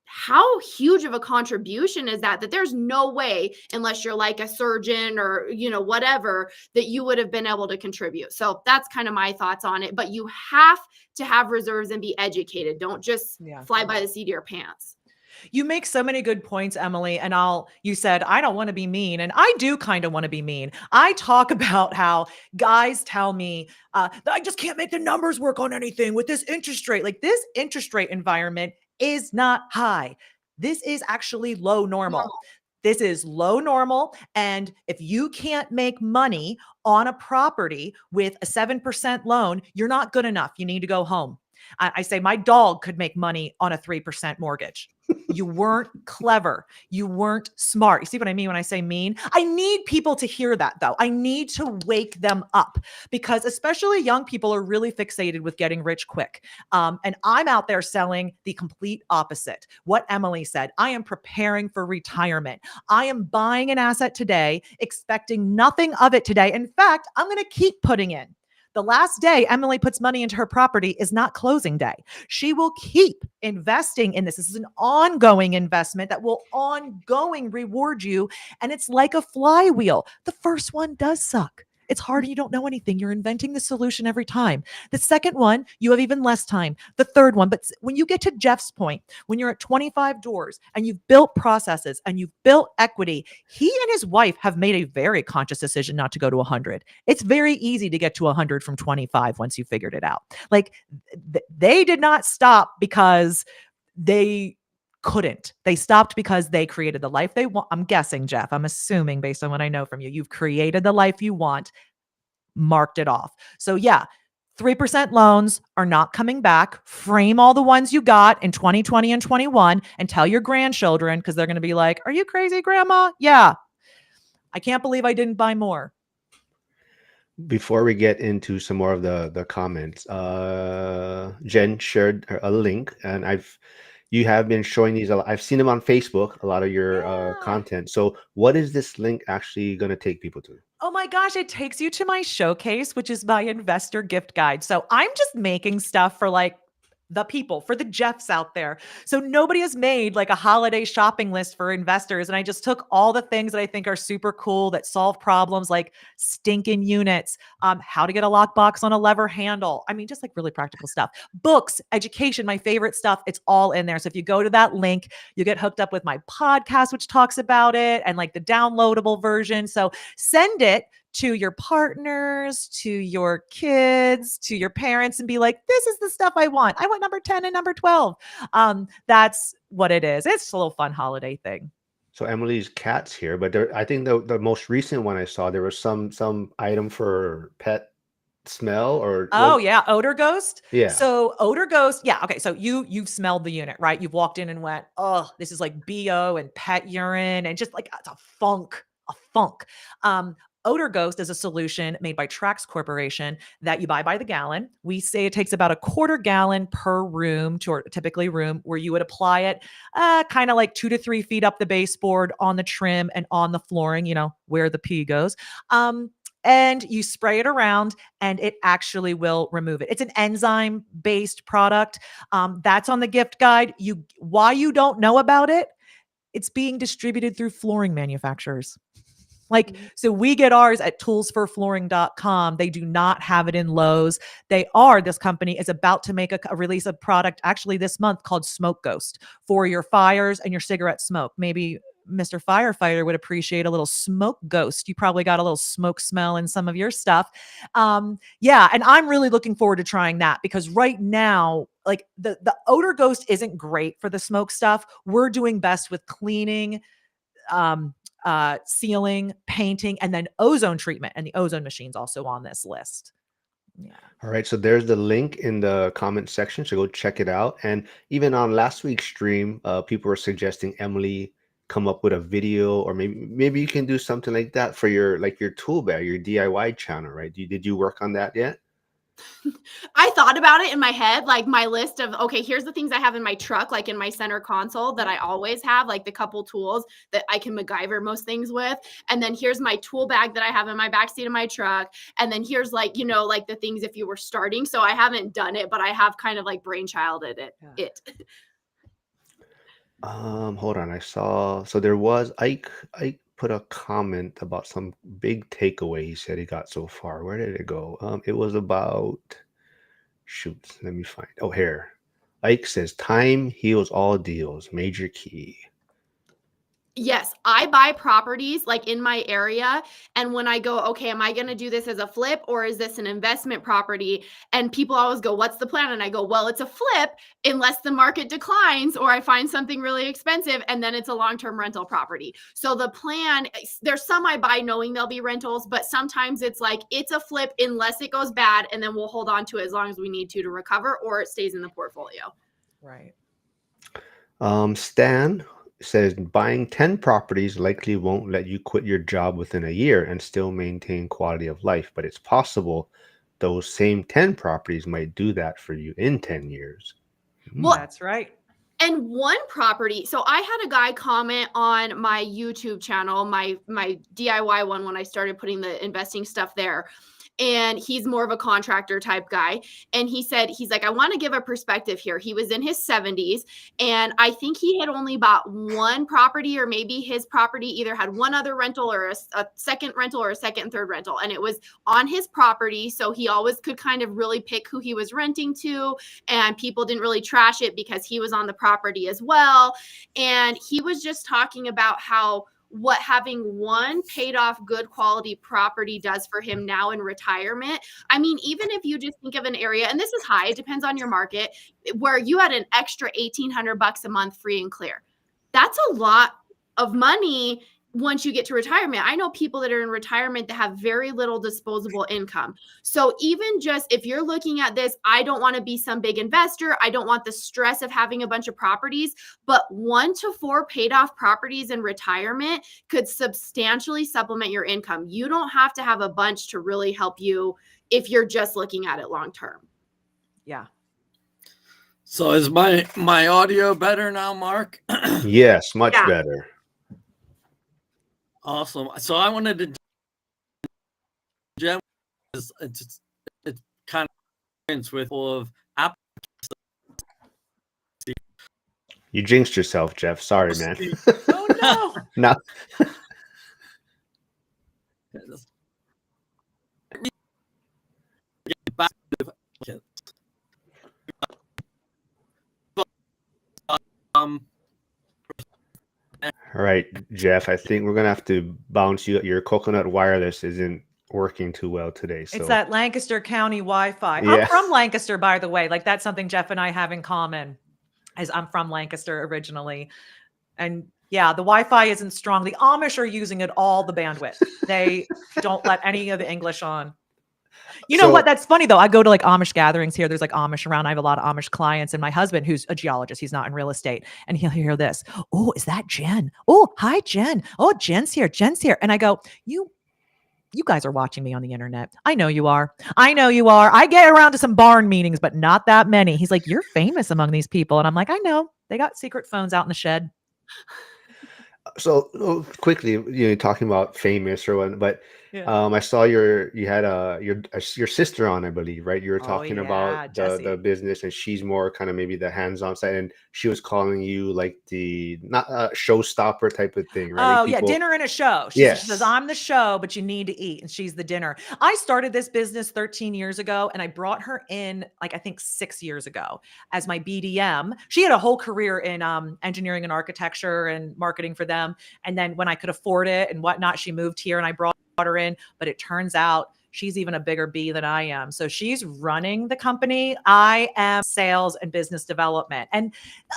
How huge of a contribution is that there's no way, unless you're like a surgeon or, whatever, that you would have been able to contribute. So that's kind of my thoughts on it. But you have to have reserves and be educated. Don't just fly by the seat of your pants. You make so many good points, Emily. And you said, I don't want to be mean. And I do kind of want to be mean. I talk about how guys tell me, I just can't make the numbers work on anything with this interest rate. Like, this interest rate environment is not high. This is actually low normal. This is low normal. And if you can't make money on a property with a 7% loan, you're not good enough. You need to go home. I say my dog could make money on a 3% mortgage. You weren't clever. You weren't smart. You see what I mean when I say mean? I need people to hear that, though. I need to wake them up, because especially young people are really fixated with getting rich quick. And I'm out there selling the complete opposite. What Emily said, I am preparing for retirement. I am buying an asset today, expecting nothing of it today. In fact, I'm going to keep putting in. The last day Emily puts money into her property is not closing day. She will keep investing in this. This is an ongoing investment that will ongoing reward you. And it's like a flywheel. The first one does suck. It's hard and you don't know anything. You're inventing the solution every time. The second one, you have even less time. The third one, but when you get to Jeff's point, when you're at 25 doors and you've built processes and you've built equity, he and his wife have made a very conscious decision not to go to 100. It's very easy to get to 100 from 25 once you figured it out. Like they did not stop because they couldn't. They stopped because they created the life they want. I'm guessing, Jeff, I'm assuming based on what I know from you, you've created the life you want, marked it off. So yeah, 3% loans are not coming back. Frame all the ones you got in 2020 and 21 and tell your grandchildren, because they're going to be like, are you crazy, grandma? Yeah. I can't believe I didn't buy more. Before we get into some more of the comments, Jen shared a link, and you have been showing these a lot. I've seen them on Facebook, a lot of your Yeah. content. So what is this link actually going to take people to? Oh my gosh, it takes you to my showcase, which is my investor gift guide. So I'm just making stuff for like the people, for the Jeffs out there. So nobody has made like a holiday shopping list for investors. And I just took all the things that I think are super cool that solve problems, like stinking units, how to get a lockbox on a lever handle. I mean, just like really practical stuff. Books, education, my favorite stuff. It's all in there. So if you go to that link, you get hooked up with my podcast, which talks about it, and like the downloadable version. So send it to your partners, to your kids, to your parents, and be like, this is the stuff I want. I want number 10 and number 12. That's what it is. It's a little fun holiday thing. So Emily's cat's here, but I think the most recent one I saw, there was some item for pet smell or Oh yeah, odor ghost. yeah. So odor ghost, yeah. Okay, so you've smelled the unit, right? You've walked in and went, oh, this is like BO and pet urine and just like it's a funk. Odor Ghost is a solution made by Trax Corporation that you buy by the gallon. We say it takes about a quarter gallon per room, to typically room, where you would apply it kind of like 2 to 3 feet up the baseboard, on the trim, and on the flooring, you know, where the pee goes. And you spray it around and it actually will remove it. It's an enzyme based product. That's on the gift guide. Why you don't know about it? It's being distributed through flooring manufacturers. Like, so we get ours at toolsforflooring.com. They do not have it in Lowe's. This company is about to make a release of product actually this month called Smoke Ghost for your fires and your cigarette smoke. Maybe Mr. Firefighter would appreciate a little smoke ghost. You probably got a little smoke smell in some of your stuff. Yeah. And I'm really looking forward to trying that, because right now, like the odor ghost isn't great for the smoke stuff. We're doing best with cleaning, sealing, painting, and then ozone treatment. And the ozone machine's also on this list. Yeah. All right, so there's the link in the comment section, so go check it out. And even on last week's stream, people were suggesting Emily come up with a video, or maybe you can do something like that for your tool bag, your DIY channel, right? Did you work on that yet? I thought about it in my head, like my list of, okay, here's the things I have in my truck, like in my center console that I always have, like the couple tools that I can MacGyver most things with. And then here's my tool bag that I have in my backseat of my truck. And then here's like, you know, like the things if you were starting. So I haven't done it, but I have kind of like brainchilded it. Hold on, I saw, so there was Ike put a comment about some big takeaway he said he got so far. Where did it go? It was about, shoot, let me find, oh, here. Ike says time heals all deals, major key. Yes, I buy properties like in my area. And when I go, okay, am I going to do this as a flip or is this an investment property? And people always go, what's the plan? And I go, well, it's a flip unless the market declines or I find something really expensive. And then it's a long-term rental property. So the plan, there's some I buy knowing there'll be rentals, but sometimes it's like, it's a flip unless it goes bad. And then we'll hold on to it as long as we need to recover or it stays in the portfolio. Right. Stan says buying 10 properties likely won't let you quit your job within a year and still maintain quality of life, but it's possible those same 10 properties might do that for you in 10 years. Well, That's right. And one property, so I had a guy comment on my YouTube channel, my DIY one when I started putting the investing stuff there. And he's more of a contractor type guy. And he said, he's like, I want to give a perspective here. He was in his 70s. And I think he had only bought one property, or maybe his property either had one other rental or a second rental or a second and third rental. And it was on his property. So he always could kind of really pick who he was renting to. And people didn't really trash it because he was on the property as well. And he was just talking about how what having one paid off good quality property does for him now in retirement. I mean, even if you just think of an area, and this is high, it depends on your market, where you had an extra $1,800 a month free and clear. That's a lot of money once you get to retirement. I know people that are in retirement that have very little disposable income. So even just if you're looking at this, I don't want to be some big investor. I don't want the stress of having a bunch of properties, but 1 to 4 paid off properties in retirement could substantially supplement your income. You don't have to have a bunch to really help you if you're just looking at it long term. Yeah. So is my audio better now, Mark? Yes, much Yeah. better. Awesome. So I wanted to, Jen, it's kind of with full of Apple. You jinxed yourself, Jeff. Sorry, man. Oh no. No. All right, Jeff, I think we're gonna have to bounce you. Your coconut wireless isn't working too well today. So It's that Lancaster County Wi-Fi. Yeah. I'm from Lancaster, by the way. Like that's something Jeff and I have in common, as I'm from Lancaster originally. And yeah, the Wi-Fi isn't strong. The Amish are using it all the bandwidth. They don't let any of the English on. You know So- what? That's funny though. I go to like Amish gatherings here. There's like Amish around. I have a lot of Amish clients, and my husband, who's a geologist, he's not in real estate, and he'll hear this. Oh, is that Jen? Oh, hi, Jen. Oh, Jen's here. Jen's here. And I go, you guys are watching me on the internet. I know you are. I know you are. I get around to some barn meetings, but not that many. He's like, you're famous among these people. And I'm like, I know. They got secret phones out in the shed. So quickly, talking about famous or what, but Yeah. I saw you had your sister on, I believe, right? You were Oh, talking yeah, about the Jessie. business, and she's more kind of maybe the hands-on side, and she was calling you like the not showstopper type of thing, right? Oh, yeah. Dinner and a show. She Yes. says, I'm the show, but you need to eat. And she's the dinner. I started this business 13 years ago, and I brought her in, like, I think 6 years ago as my BDM. She had a whole career in engineering and architecture and marketing for them. And then when I could afford it and whatnot, she moved here and I brought her in. But it turns out she's even a bigger bee than I am. So she's running the company. I am sales and business development. And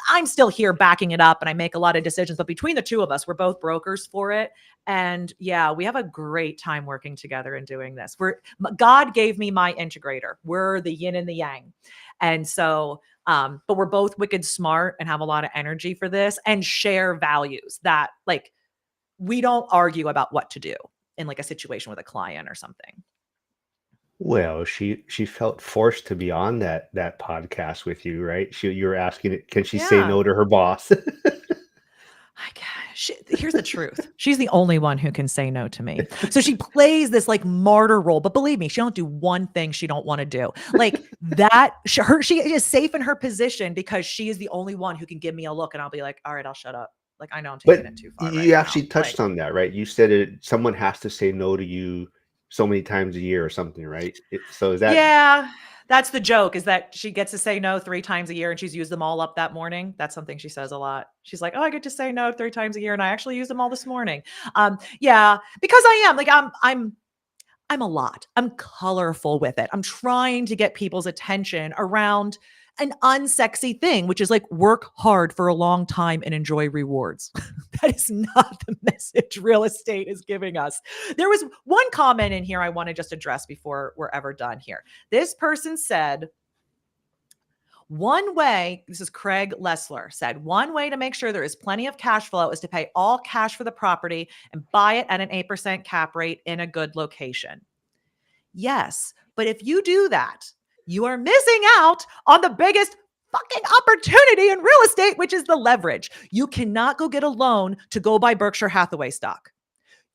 I'm still here backing it up and I make a lot of decisions. But between the two of us, we're both brokers for it. And yeah, we have a great time working together and doing this. God gave me my integrator. We're the yin and the yang. And so, but we're both wicked smart and have a lot of energy for this and share values that, like, we don't argue about what to do in like a situation with a client or something. Well, she felt forced to be on that podcast with you, right? You were asking it, can she say Yeah. no to her boss? Here's the truth. She's the only one who can say no to me. So she plays this like martyr role, but believe me, she don't do one thing she don't want to do. Like that, she is safe in her position because she is the only one who can give me a look and I'll be like, all right, I'll shut up. Like, I know I'm taking But it too far. you right actually now. touched on that, right? You said someone has to say no to you so many times a year or something, right? So is that? Yeah, That's the joke, is that she gets to say no 3 times a year and she's used them all up that morning. That's something she says a lot. She's like, "Oh, I get to say no 3 times a year and I actually used them all this morning." Yeah, because I am like, I'm a lot. I'm colorful with it. I'm trying to get people's attention around an unsexy thing, which is like work hard for a long time and enjoy rewards. That is not the message real estate is giving us. There was one comment in here I want to just address before we're ever done here. This person said, one way, this is Craig Lessler, said, one way to make sure there is plenty of cash flow is to pay all cash for the property and buy it at an 8% cap rate in a good location. Yes, but if you do that, you are missing out on the biggest fucking opportunity in real estate, which is the leverage. You cannot go get a loan to go buy Berkshire Hathaway stock.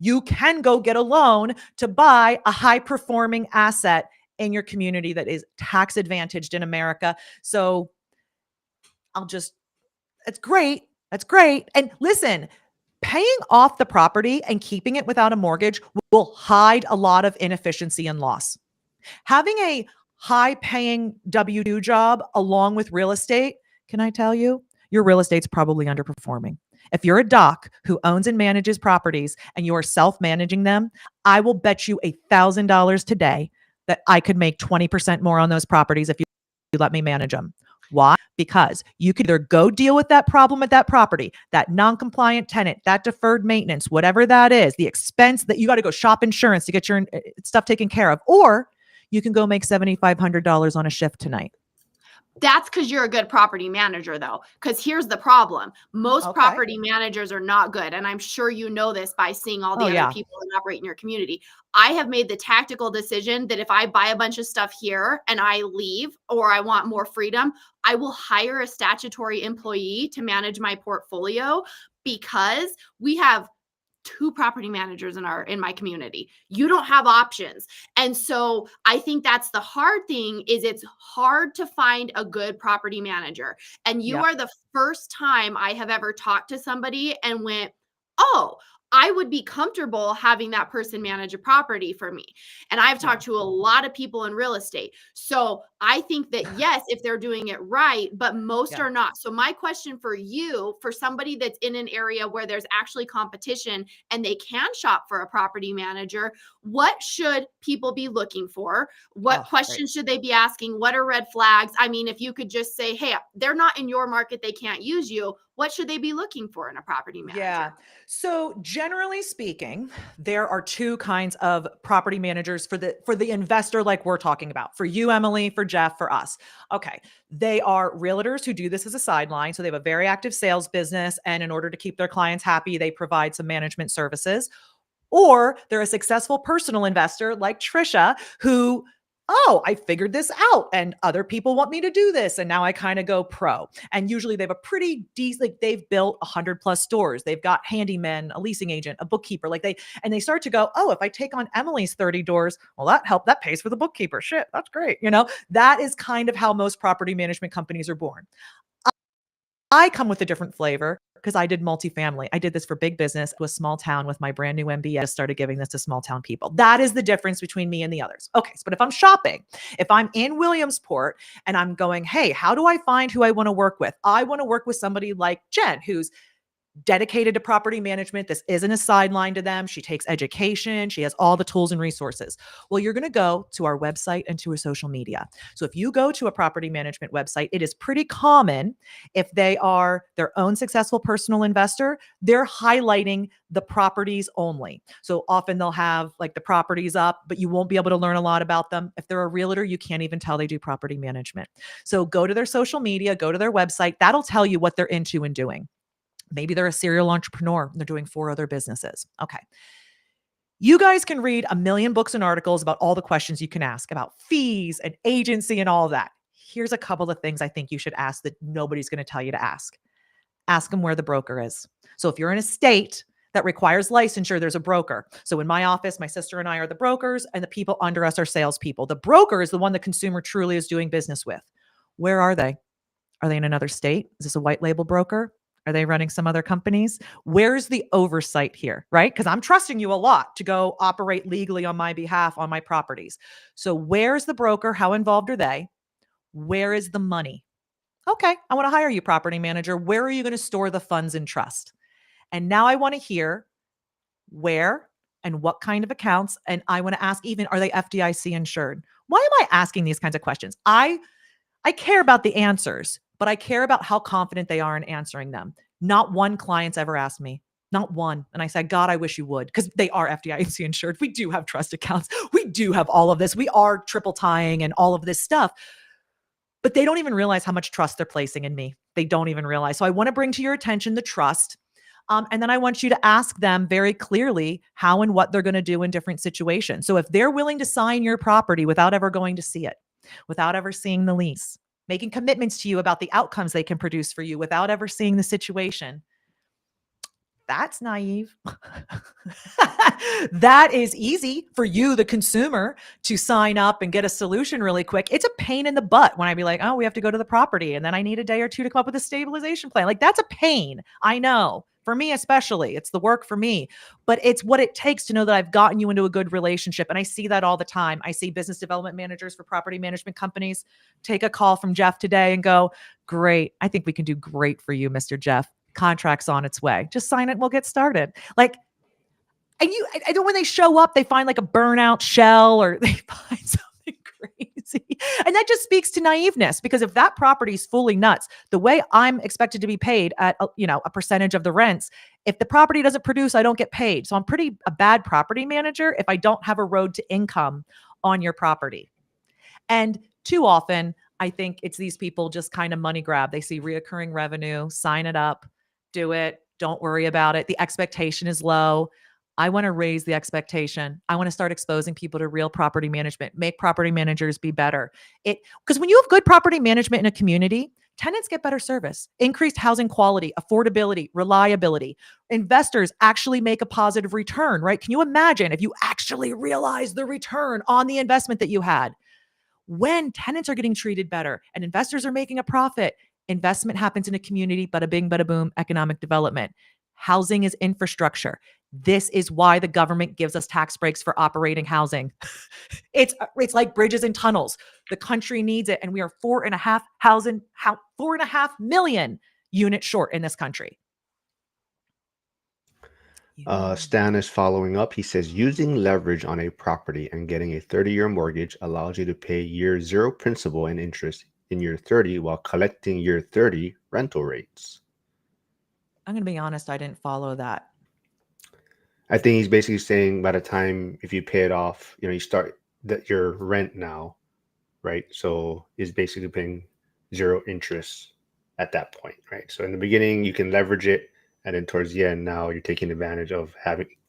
You can go get a loan to buy a high performing asset in your community that is tax advantaged in America. So it's great. That's great. And listen, paying off the property and keeping it without a mortgage will hide a lot of inefficiency and loss. Having a high paying W-2 job along with real estate, can I tell you, your real estate's probably underperforming. If you're a doc who owns and manages properties and you are self-managing them, I will bet you $1,000 today that I could make 20% more on those properties if you let me manage them. Why? Because you could either go deal with that problem at that property, that non-compliant tenant, that deferred maintenance, whatever that is, the expense that you got to go shop insurance to get your stuff taken care of, or you can go make $7,500 on a shift tonight. That's because you're a good property manager, though. Because here's the problem. Most Okay. property managers are not good. And I'm sure you know this by seeing all the other people that operate in your community. I have made the tactical decision that if I buy a bunch of stuff here and I leave, or I want more freedom, I will hire a statutory employee to manage my portfolio, because we have 2 property managers in my community. You don't have options. And so I think that's the hard thing, is it's hard to find a good property manager. And you are the first time I have ever talked to somebody and went, "Oh, I would be comfortable having that person manage a property for me." And I've talked to a lot of people in real estate. So I think that, yes, if they're doing it right, but most are not. So my question for you, for somebody that's in an area where there's actually competition and they can shop for a property manager, what should people be looking for? What questions should they be asking? What are red flags? I mean, if you could just say, "Hey, they're not in your market, they can't use you," what should they be looking for in a property manager? Yeah. So generally speaking, there are 2 kinds of property managers for the investor, like we're talking about. For you, Emily, for Jeff, for us. Okay. They are realtors who do this as a sideline. So they have a very active sales business, and in order to keep their clients happy, they provide some management services. Or they're a successful personal investor like Trisha, who, "Oh, I figured this out and other people want me to do this. And now I kind of go pro." And usually they have a pretty decent, like they've built 100+ stores. They've got handymen, a leasing agent, a bookkeeper. And they start to go, "Oh, if I take on Emily's 30 doors, well, that pays for the bookkeeper. Shit, that's great." That is kind of how most property management companies are born. I come with a different flavor because I did multifamily. I did this for big business to a small town with my brand new MBA. I started giving this to small town people. That is the difference between me and the others. Okay. But if I'm shopping, if I'm in Williamsport and I'm going, "Hey, how do I find who I want to work with?" I want to work with somebody like Jen, who's dedicated to property management. This isn't a sideline to them. She takes education. She has all the tools and resources. Well, you're going to go to our website and to our social media. So if you go to a property management website, it is pretty common, if they are their own successful personal investor, they're highlighting the properties only. So often they'll have like the properties up, but you won't be able to learn a lot about them. If they're a realtor, you can't even tell they do property management. So go to their social media, go to their website. That'll tell you what they're into and doing. Maybe they're a serial entrepreneur. They're doing 4 other businesses. Okay. You guys can read a million books and articles about all the questions you can ask about fees and agency and all of that. Here's a couple of things I think you should ask that nobody's going to tell you to ask. Ask them where the broker is. So if you're in a state that requires licensure, there's a broker. So in my office, my sister and I are the brokers, and the people under us are salespeople. The broker is the one the consumer truly is doing business with. Where are they? Are they in another state? Is this a white label broker? Are they running some other companies? Where's the oversight here, right? Because I'm trusting you a lot to go operate legally on my behalf on my properties. So where's the broker? How involved are they? Where is the money? Okay, I want to hire you, property manager. Where are you going to store the funds in trust? And now I want to hear where and what kind of accounts. And I want to ask even, are they FDIC insured? Why am I asking these kinds of questions? I care about the answers, but I care about how confident they are in answering them. Not one client's ever asked me, not one. And I said, God, I wish you would, because they are FDIC insured. We do have trust accounts. We do have all of this. We are triple tying and all of this stuff. But they don't even realize how much trust they're placing in me. They don't even realize. So I want to bring to your attention the trust. And then I want you to ask them very clearly how and what they're going to do in different situations. So if they're willing to sign your property without ever going to see it, without ever seeing the lease, making commitments to you about the outcomes they can produce for you without ever seeing the situation, that's naive. That is easy for you, the consumer, to sign up and get a solution really quick. It's a pain in the butt when I be like, oh, we have to go to the property and then I need a day or two to come up with a stabilization plan. Like, that's a pain. I know. For me, especially, it's the work for me, but it's what it takes to know that I've gotten you into a good relationship. And I see that all the time. I see business development managers for property management companies take a call from Jeff today and go, great. I think we can do great for you, Mr. Jeff. Contract's on its way. Just sign it and we'll get started. Like, and I know when they show up, they find like a burnout shell or they find something crazy. And that just speaks to naiveness, because if that property is fully nuts, the way I'm expected to be paid at a percentage of the rents, if the property doesn't produce, I don't get paid. So I'm a bad property manager if I don't have a road to income on your property. And too often, I think it's these people just kind of money grab. They see reoccurring revenue, sign it up, do it. Don't worry about it. The expectation is low. I want to raise the expectation. I want to start exposing people to real property management, make property managers be better. Because when you have good property management in a community, tenants get better service, increased housing quality, affordability, reliability. Investors actually make a positive return, right? Can you imagine if you actually realize the return on the investment that you had? When tenants are getting treated better and investors are making a profit, investment happens in a community, bada bing, bada boom, economic development. Housing is infrastructure. This is why the government gives us tax breaks for operating housing. It's like bridges and tunnels. The country needs it. And we are 4.5 million units short in this country. Stan is following up. He says, using leverage on a property and getting a 30-year mortgage allows you to pay year 0 principal and interest in year 30 while collecting year 30 rental rates. I'm going to be honest, I didn't follow that. I think he's basically saying by the time, if you pay it off, you start your rent now, right? So he's basically paying 0 interest at that point, right? So in the beginning, you can leverage it. And then towards the end, now you're taking advantage of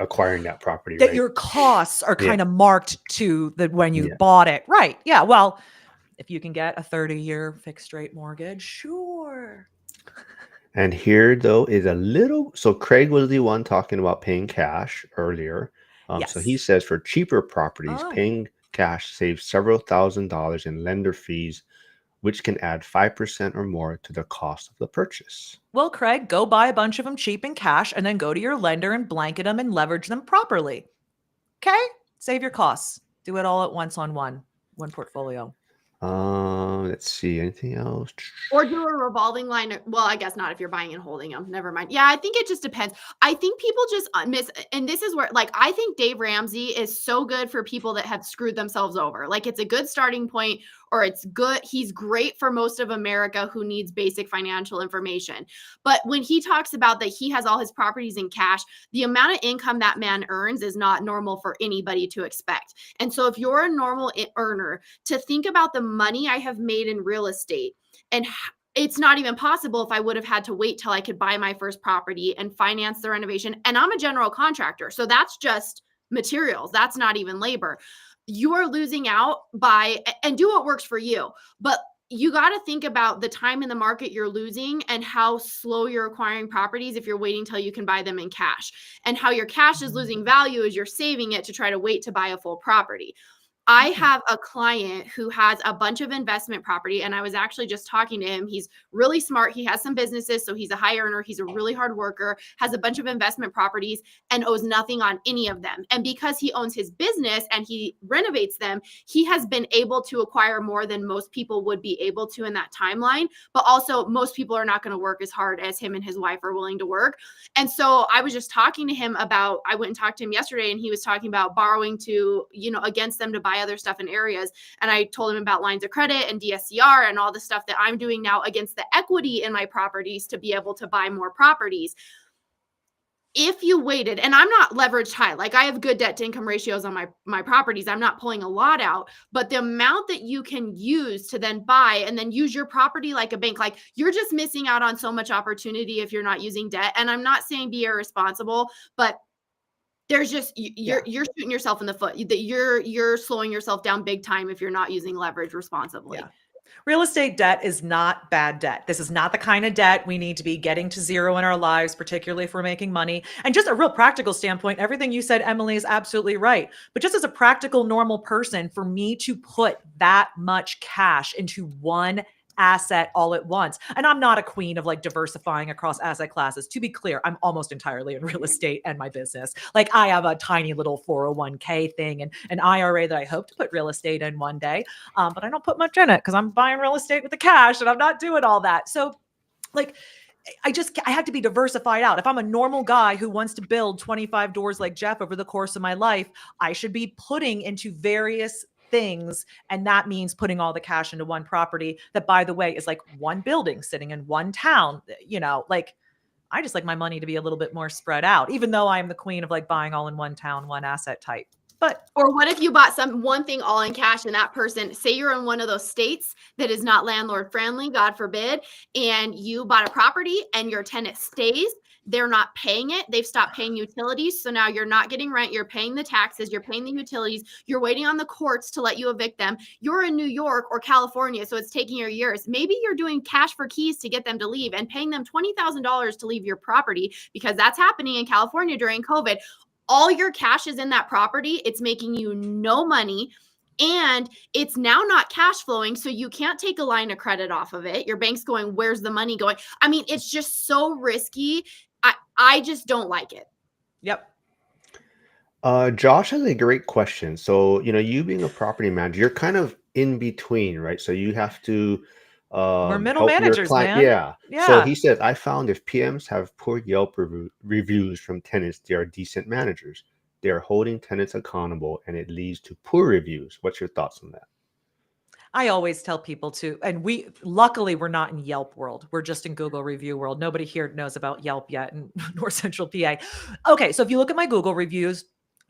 acquiring that property. That right? your costs are kind of marked to when you bought it. Right. Yeah. Well, if you can get a 30-year fixed rate mortgage, sure. And here, though, is so Craig was the one talking about paying cash earlier. Yes. So he says for cheaper properties, paying cash saves several $1,000s in lender fees, which can add 5% or more to the cost of the purchase. Well, Craig, go buy a bunch of them cheap in cash and then go to your lender and blanket them and leverage them properly. Okay? Save your costs. Do it all at once on one portfolio. Let's see. Anything else? Or do a revolving line. Well, I guess not if you're buying and holding them. Never mind. Yeah, I think it just depends. I think people just miss, and this is where, I think Dave Ramsey is so good for people that have screwed themselves over. It's a good starting point, or it's good. He's great for most of America who needs basic financial information. But when he talks about that he has all his properties in cash, the amount of income that man earns is not normal for anybody to expect. And so if you're a normal earner, to think about the money I have made in real estate, and it's not even possible if I would have had to wait till I could buy my first property and finance the renovation. And I'm a general contractor, so that's just materials. That's not even labor. You are losing out and do what works for you. But you got to think about the time in the market you're losing and how slow you're acquiring properties if you're waiting till you can buy them in cash, and how your cash is losing value as you're saving it to try to wait to buy a full property. I have a client who has a bunch of investment property, and I was actually just talking to him. He's really smart. He has some businesses, so he's a high earner. He's a really hard worker, has a bunch of investment properties, and owes nothing on any of them. And because he owns his business and he renovates them, he has been able to acquire more than most people would be able to in that timeline. But also, most people are not going to work as hard as him and his wife are willing to work. And so I was just talking to him about, I went and talked to him yesterday, and he was talking about borrowing to, against them to buy other stuff in areas. And I told him about lines of credit and DSCR and all the stuff that I'm doing now against the equity in my properties to be able to buy more properties. If you waited, and I'm not leveraged high, like I have good debt to income ratios on my properties. I'm not pulling a lot out, but the amount that you can use to then buy and then use your property like a bank, like you're just missing out on so much opportunity if you're not using debt. And I'm not saying be irresponsible, but there's just you're shooting yourself in the foot. You're slowing yourself down big time if you're not using leverage responsibly. Yeah. Real estate debt is not bad debt. This is not the kind of debt we need to be getting to zero in our lives, particularly if we're making money. And just a real practical standpoint, everything you said, Emily, is absolutely right. But just as a practical, normal person, for me to put that much cash into one asset all at once. And I'm not a queen of like diversifying across asset classes. To be clear, I'm almost entirely in real estate and my business. Like I have a tiny little 401k thing and an IRA that I hope to put real estate in one day. But I don't put much in it because I'm buying real estate with the cash and I'm not doing all that. So like, I have to be diversified out. If I'm a normal guy who wants to build 25 doors like Jeff over the course of my life, I should be putting into various things. And that means putting all the cash into one property that, by the way, is like one building sitting in one town. Like I just like my money to be a little bit more spread out, even though I'm the queen of like buying all in one town, one asset type. But or what if you bought one thing all in cash and that person, say you're in one of those states that is not landlord friendly, God forbid, and you bought a property and your tenant stays, they're not paying it. They've stopped paying utilities. So now you're not getting rent. You're paying the taxes. You're paying the utilities. You're waiting on the courts to let you evict them. You're in New York or California, so it's taking your years. Maybe you're doing cash for keys to get them to leave and paying them $20,000 to leave your property because that's happening in California during COVID. All your cash is in that property. It's making you no money. And it's now not cash flowing. So you can't take a line of credit off of it. Your bank's going, where's the money going? I mean, it's just so risky. I just don't like it. Yep. Josh has a great question. So, you being a property manager, you're kind of in between, right? So you have to We're middle help your managers, client. man. Yeah. Yeah. So he says, I found if PMs have poor Yelp reviews from tenants, they are decent managers. They are holding tenants accountable and it leads to poor reviews. What's your thoughts on that? I always tell people to, and luckily we're not in Yelp world. We're just in Google review world. Nobody here knows about Yelp yet in North Central PA. Okay. So if you look at my Google reviews,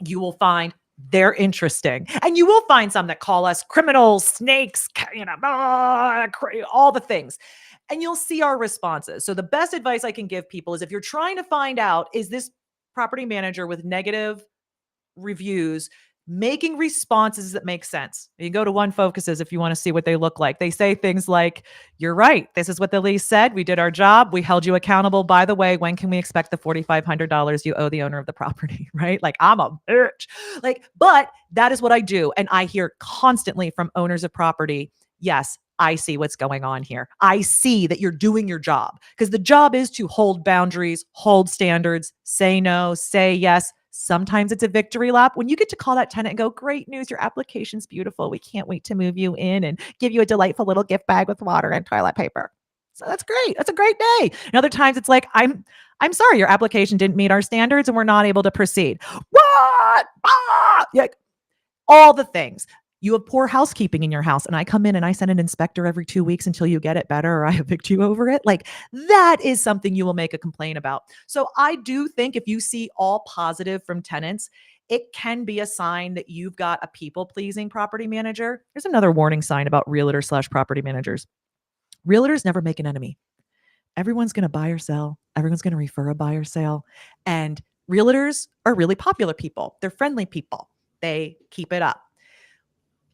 you will find they're interesting. And you will find some that call us criminals, snakes, all the things. And you'll see our responses. So the best advice I can give people is if you're trying to find out, is this property manager with negative reviews making responses that make sense? You go to One Focuses if you want to see what they look like. They say things like, you're right. This is what the lease said. We did our job. We held you accountable. By the way, when can we expect the $4,500 you owe the owner of the property? Right? Like, I'm a bitch. But that is what I do. And I hear constantly from owners of property, yes, I see what's going on here. I see that you're doing your job, because the job is to hold boundaries, hold standards, say no, say yes. Sometimes it's a victory lap when you get to call that tenant and go, great news, your application's beautiful. We can't wait to move you in and give you a delightful little gift bag with water and toilet paper. So that's great. That's a great day. And other times it's like, I'm sorry, your application didn't meet our standards and we're not able to proceed. What? All the things. You have poor housekeeping in your house and I come in and I send an inspector every 2 weeks until you get it better or I evict you over it. Like, that is something you will make a complaint about. So I do think if you see all positive from tenants, it can be a sign that you've got a people-pleasing property manager. Here's another warning sign about realtor/property managers. Realtors never make an enemy. Everyone's going to buy or sell. Everyone's going to refer a buy or sale. And realtors are really popular people. They're friendly people. They keep it up.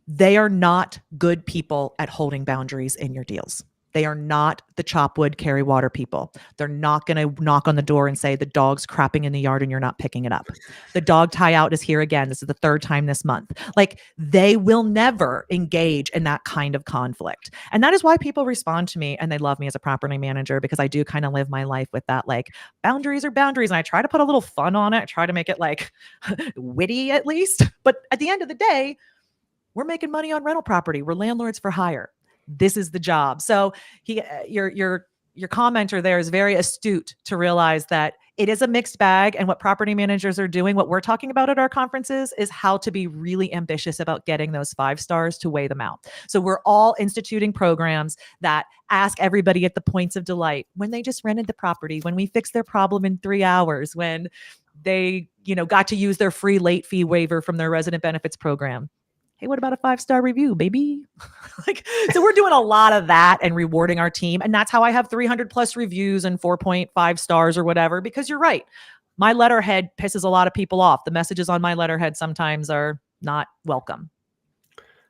They are not good people at holding boundaries in your deals. They are not the chop wood, carry water people. They're not going to knock on the door and say the dog's crapping in the yard and you're not picking it up. The dog tie out is here again. This is the third time this month. Like, they will never engage in that kind of conflict. And that is why people respond to me and they love me as a property manager, because I do kind of live my life with that, like, boundaries are boundaries. And I try to put a little fun on it. I try to make it like witty at least. But at the end of the day, we're making money on rental property. We're landlords for hire. This is the job. So your commenter there is very astute to realize that it is a mixed bag. And what property managers are doing, what we're talking about at our conferences, is how to be really ambitious about getting those 5 stars to weigh them out. So we're all instituting programs that ask everybody at the points of delight, when they just rented the property, when we fixed their problem in 3 hours, when they, got to use their free late fee waiver from their resident benefits program. Hey, what about a 5-star review, baby? So we're doing a lot of that and rewarding our team. And that's how I have 300 plus reviews and 4.5 stars or whatever, because you're right. My letterhead pisses a lot of people off. The messages on my letterhead sometimes are not welcome.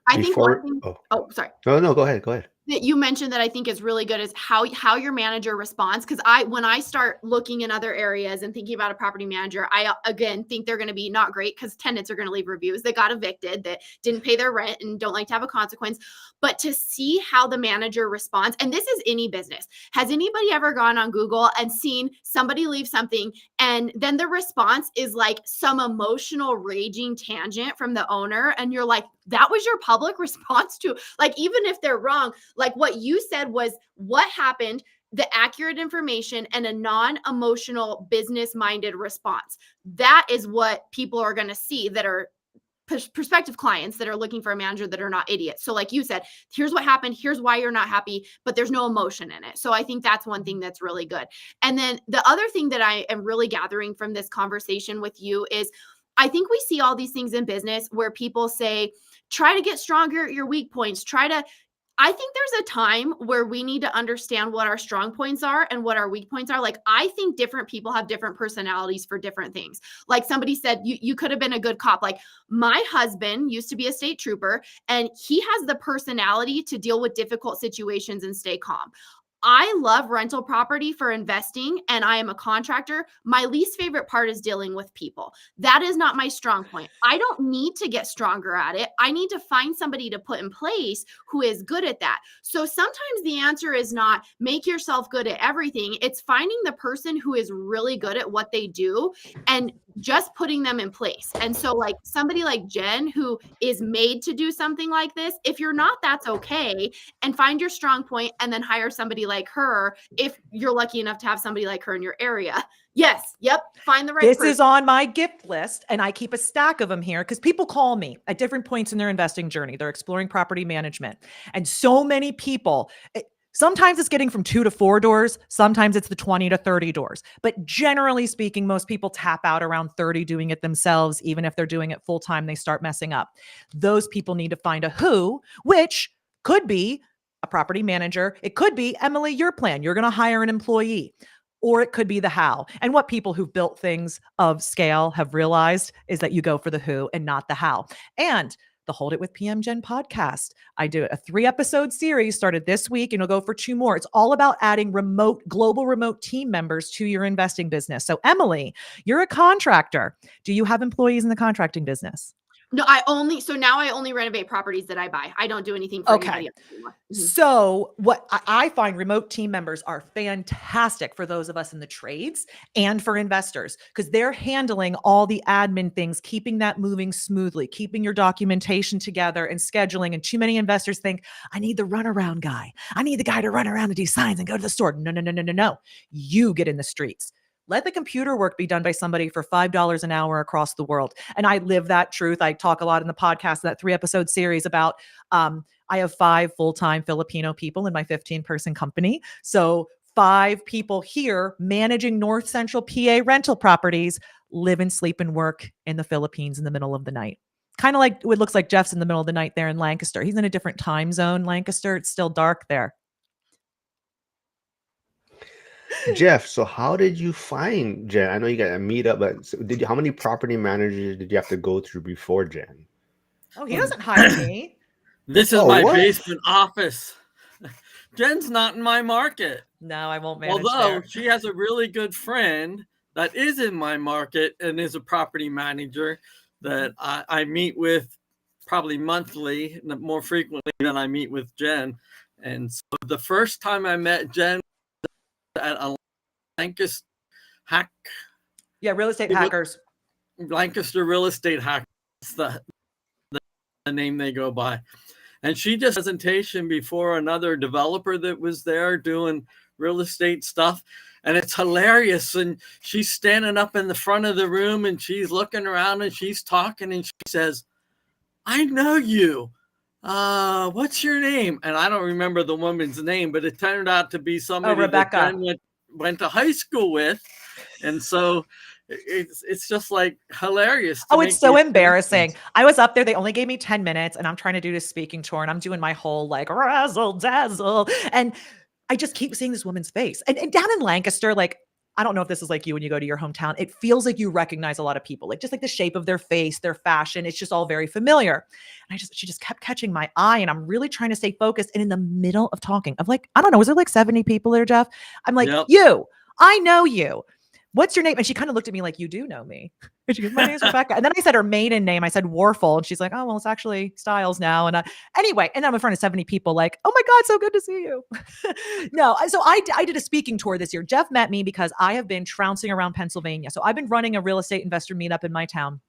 I think one thing, sorry. No, go ahead. That you mentioned that I think is really good is how your manager responds. Because when I start looking in other areas and thinking about a property manager, I again think they're going to be not great, because tenants are going to leave reviews that got evicted, that didn't pay their rent and don't like to have a consequence. But to see how the manager responds, and this is any business. Has anybody ever gone on Google and seen somebody leave something and then the response is like some emotional raging tangent from the owner, and you're like, that was your public response to, like, even if they're wrong, like what you said was what happened, the accurate information, and a non-emotional business-minded response. That is what people are going to see that are prospective clients that are looking for a manager that are not idiots. So like you said, here's what happened, here's why you're not happy, but there's no emotion in it. So I think that's one thing that's really good. And then the other thing that I am really gathering from this conversation with you is, I think we see all these things in business where people say, try to get stronger at your weak points. I think there's a time where we need to understand what our strong points are and what our weak points are. Like, I think different people have different personalities for different things. Like somebody said, you could have been a good cop. Like, my husband used to be a state trooper, and he has the personality to deal with difficult situations and stay calm. I love rental property for investing, and I am a contractor. My least favorite part is dealing with people. That is not my strong point. I don't need to get stronger at it. I need to find somebody to put in place who is good at that. So sometimes the answer is not make yourself good at everything. It's finding the person who is really good at what they do and just putting them in place. And so like somebody like Jen, who is made to do something like this, if you're not, that's okay. And find your strong point and then hire somebody like her if you're lucky enough to have somebody like her in your area. Yes. Yep. Find the right person. This is on my gift list, and I keep a stack of them here because people call me at different points in their investing journey. They're exploring property management. And so many people, sometimes it's getting from 2 to 4 doors. Sometimes it's the 20 to 30 doors. But generally speaking, most people tap out around 30 doing it themselves. Even if they're doing it full time, they start messing up. Those people need to find a who, which could be a property manager. It could be, Emily, your plan. You're going to hire an employee. Or it could be the how. And what people who've built things of scale have realized is that you go for the who and not the how. And the Hold It with PM Jen podcast, I do a 3-episode series started this week and it'll go for 2 more. It's all about adding global remote team members to your investing business. So Emily, you're a contractor. Do you have employees in the contracting business? No, now I only renovate properties that I buy. I don't do anything for anybody else anymore. Mm-hmm. So what I find, remote team members are fantastic for those of us in the trades and for investors, because they're handling all the admin things, keeping that moving smoothly, keeping your documentation together and scheduling. And too many investors think, I need the runaround guy. I need the guy to run around and do signs and go to the store. No. You get in the streets. Let the computer work be done by somebody for $5 an hour across the world. And I live that truth. I talk a lot in the podcast, that 3-episode series about, I have 5 full-time Filipino people in my 15-person company. So 5 people here managing North Central PA rental properties, live and sleep and work in the Philippines in the middle of the night. Kind of like it looks like Jeff's in the middle of the night there in Lancaster. He's in a different time zone, Lancaster. It's still dark there. Jeff, so how did you find Jen? I know you got a meetup, but how many property managers did you have to go through before Jen? Oh, he doesn't hire me. This is my basement office. Jen's not in my market. No, I won't manage Although there. she has a really good friend that is in my market and is a property manager that I meet with probably monthly, more frequently than I meet with Jen. And so the first time I met Jen at a Lancaster hack, Yeah, real estate hackers. Lancaster real estate hack, that's the name they go by. And she just presentation before another developer that was there doing real estate stuff. And it's hilarious. And she's standing up in the front of the room and she's looking around and she's talking and she says, I know you. What's your name? And I don't remember the woman's name, but it turned out to be somebody Rebecca. that Jen went to high school with. And so it's just like hilarious. Oh, it's so embarrassing. I was up there. They only gave me 10 minutes and I'm trying to do this speaking tour and I'm doing my whole like razzle dazzle. And I just keep seeing this woman's face. And down in Lancaster, like, I don't know if this is like you when you go to your hometown, it feels like you recognize a lot of people, like just like the shape of their face, their fashion. It's just all very familiar. And she just kept catching my eye and I'm really trying to stay focused. And in the middle of talking of like, I don't know, was there like 70 people there, Jeff? I'm like, you, I know you. What's your name? And she kind of looked at me like, you do know me. And she goes, my name's Rebecca. And then I said her maiden name. I said Warfel. And she's like, oh, well, it's actually Styles now. And anyway, and I'm in front of 70 people like, oh my God, so good to see you. No. So I did a speaking tour this year. Jeff met me because I have been trouncing around Pennsylvania. So I've been running a real estate investor meetup in my town.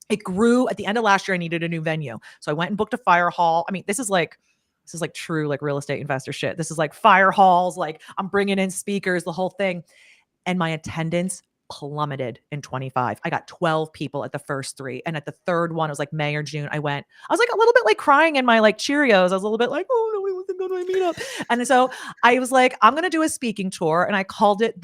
It grew at the end of last year. I needed a new venue. So I went and booked a fire hall. I mean, this is like true, like real estate investor shit. This is like fire halls. Like I'm bringing in speakers, the whole thing. And my attendance plummeted in 25. I got 12 people at the first 3. And at the third one, it was like May or June. I was like a little bit like crying in my like Cheerios. I was a little bit like, oh, nobody wants to go to my meetup. And so I was like, I'm going to do a speaking tour. And I called it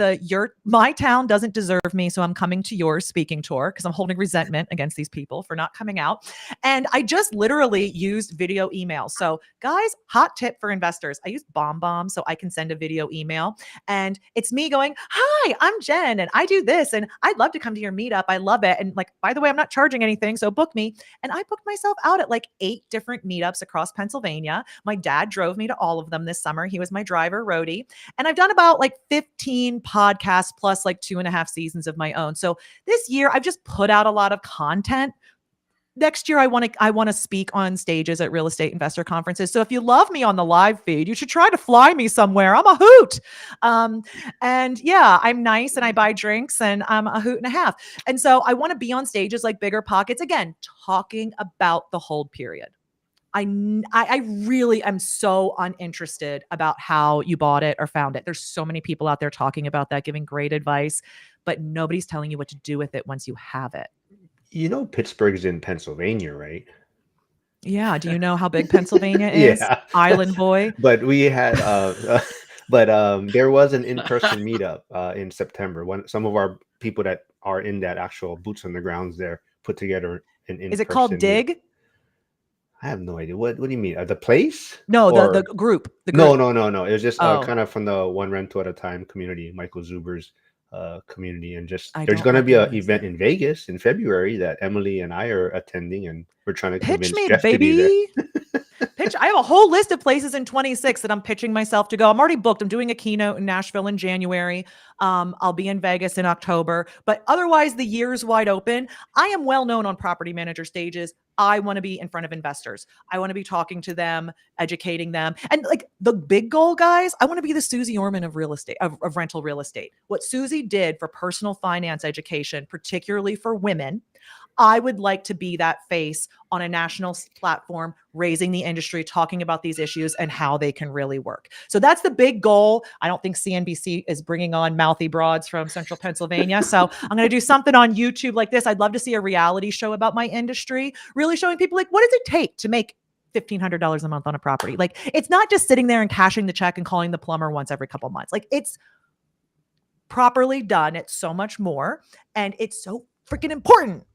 my town doesn't deserve me. So I'm coming to your speaking tour because I'm holding resentment against these people for not coming out. And I just literally used video emails. So guys, hot tip for investors. I use BombBomb so I can send a video email. And it's me going, hi, I'm Jen and I do this. And I'd love to come to your meetup. I love it. And like, by the way, I'm not charging anything. So book me. And I booked myself out at like 8 different meetups across Pennsylvania. My dad drove me to all of them this summer. He was my driver, roadie. And I've done about like 15 podcasts plus like 2.5 seasons of my own. So this year I've just put out a lot of content. Next year, I want to speak on stages at real estate investor conferences. So if you love me on the live feed, you should try to fly me somewhere. I'm a hoot. And yeah, I'm nice and I buy drinks and I'm a hoot and a half. And so I want to be on stages like Bigger Pockets, again, talking about the hold period. I really am so uninterested about how you bought it or found it. There's so many people out there talking about that, giving great advice, but nobody's telling you what to do with it once you have it. You know, Pittsburgh's in Pennsylvania, right? Yeah. Do you know how big Pennsylvania is? Yeah. Island boy. But we had, there was an in-person meetup in September when some of our people that are in that actual boots on the grounds there put together an in-person. Is it called Dig? Meetup. I have no idea. What do you mean? The place? No, the group. The group. No. No. It was just kind of from the One Rental at a Time community, Michael Zuber's community, and just there's going to be an event in Vegas in February that Emily and I are attending, and we're trying to convince Jeff to be there. I have a whole list of places in 26 that I'm pitching myself to go. I'm already booked. I'm doing a keynote in Nashville in January. I'll be in Vegas in October, but otherwise the year's wide open. I am well known on property manager stages. I want to be in front of investors. I want to be talking to them, educating them. And like the big goal, guys, I want to be the Susie Orman of real estate, of rental real estate. What Susie did for personal finance education, particularly for women, I would like to be that face on a national platform, raising the industry, talking about these issues and how they can really work. So that's the big goal. I don't think CNBC is bringing on mouthy broads from central Pennsylvania. So I'm going to do something on YouTube like this. I'd love to see a reality show about my industry, really showing people like, what does it take to make $1,500 a month on a property? Like, it's not just sitting there and cashing the check and calling the plumber once every couple of months. Like, it's properly done. It's so much more. And it's so freaking important.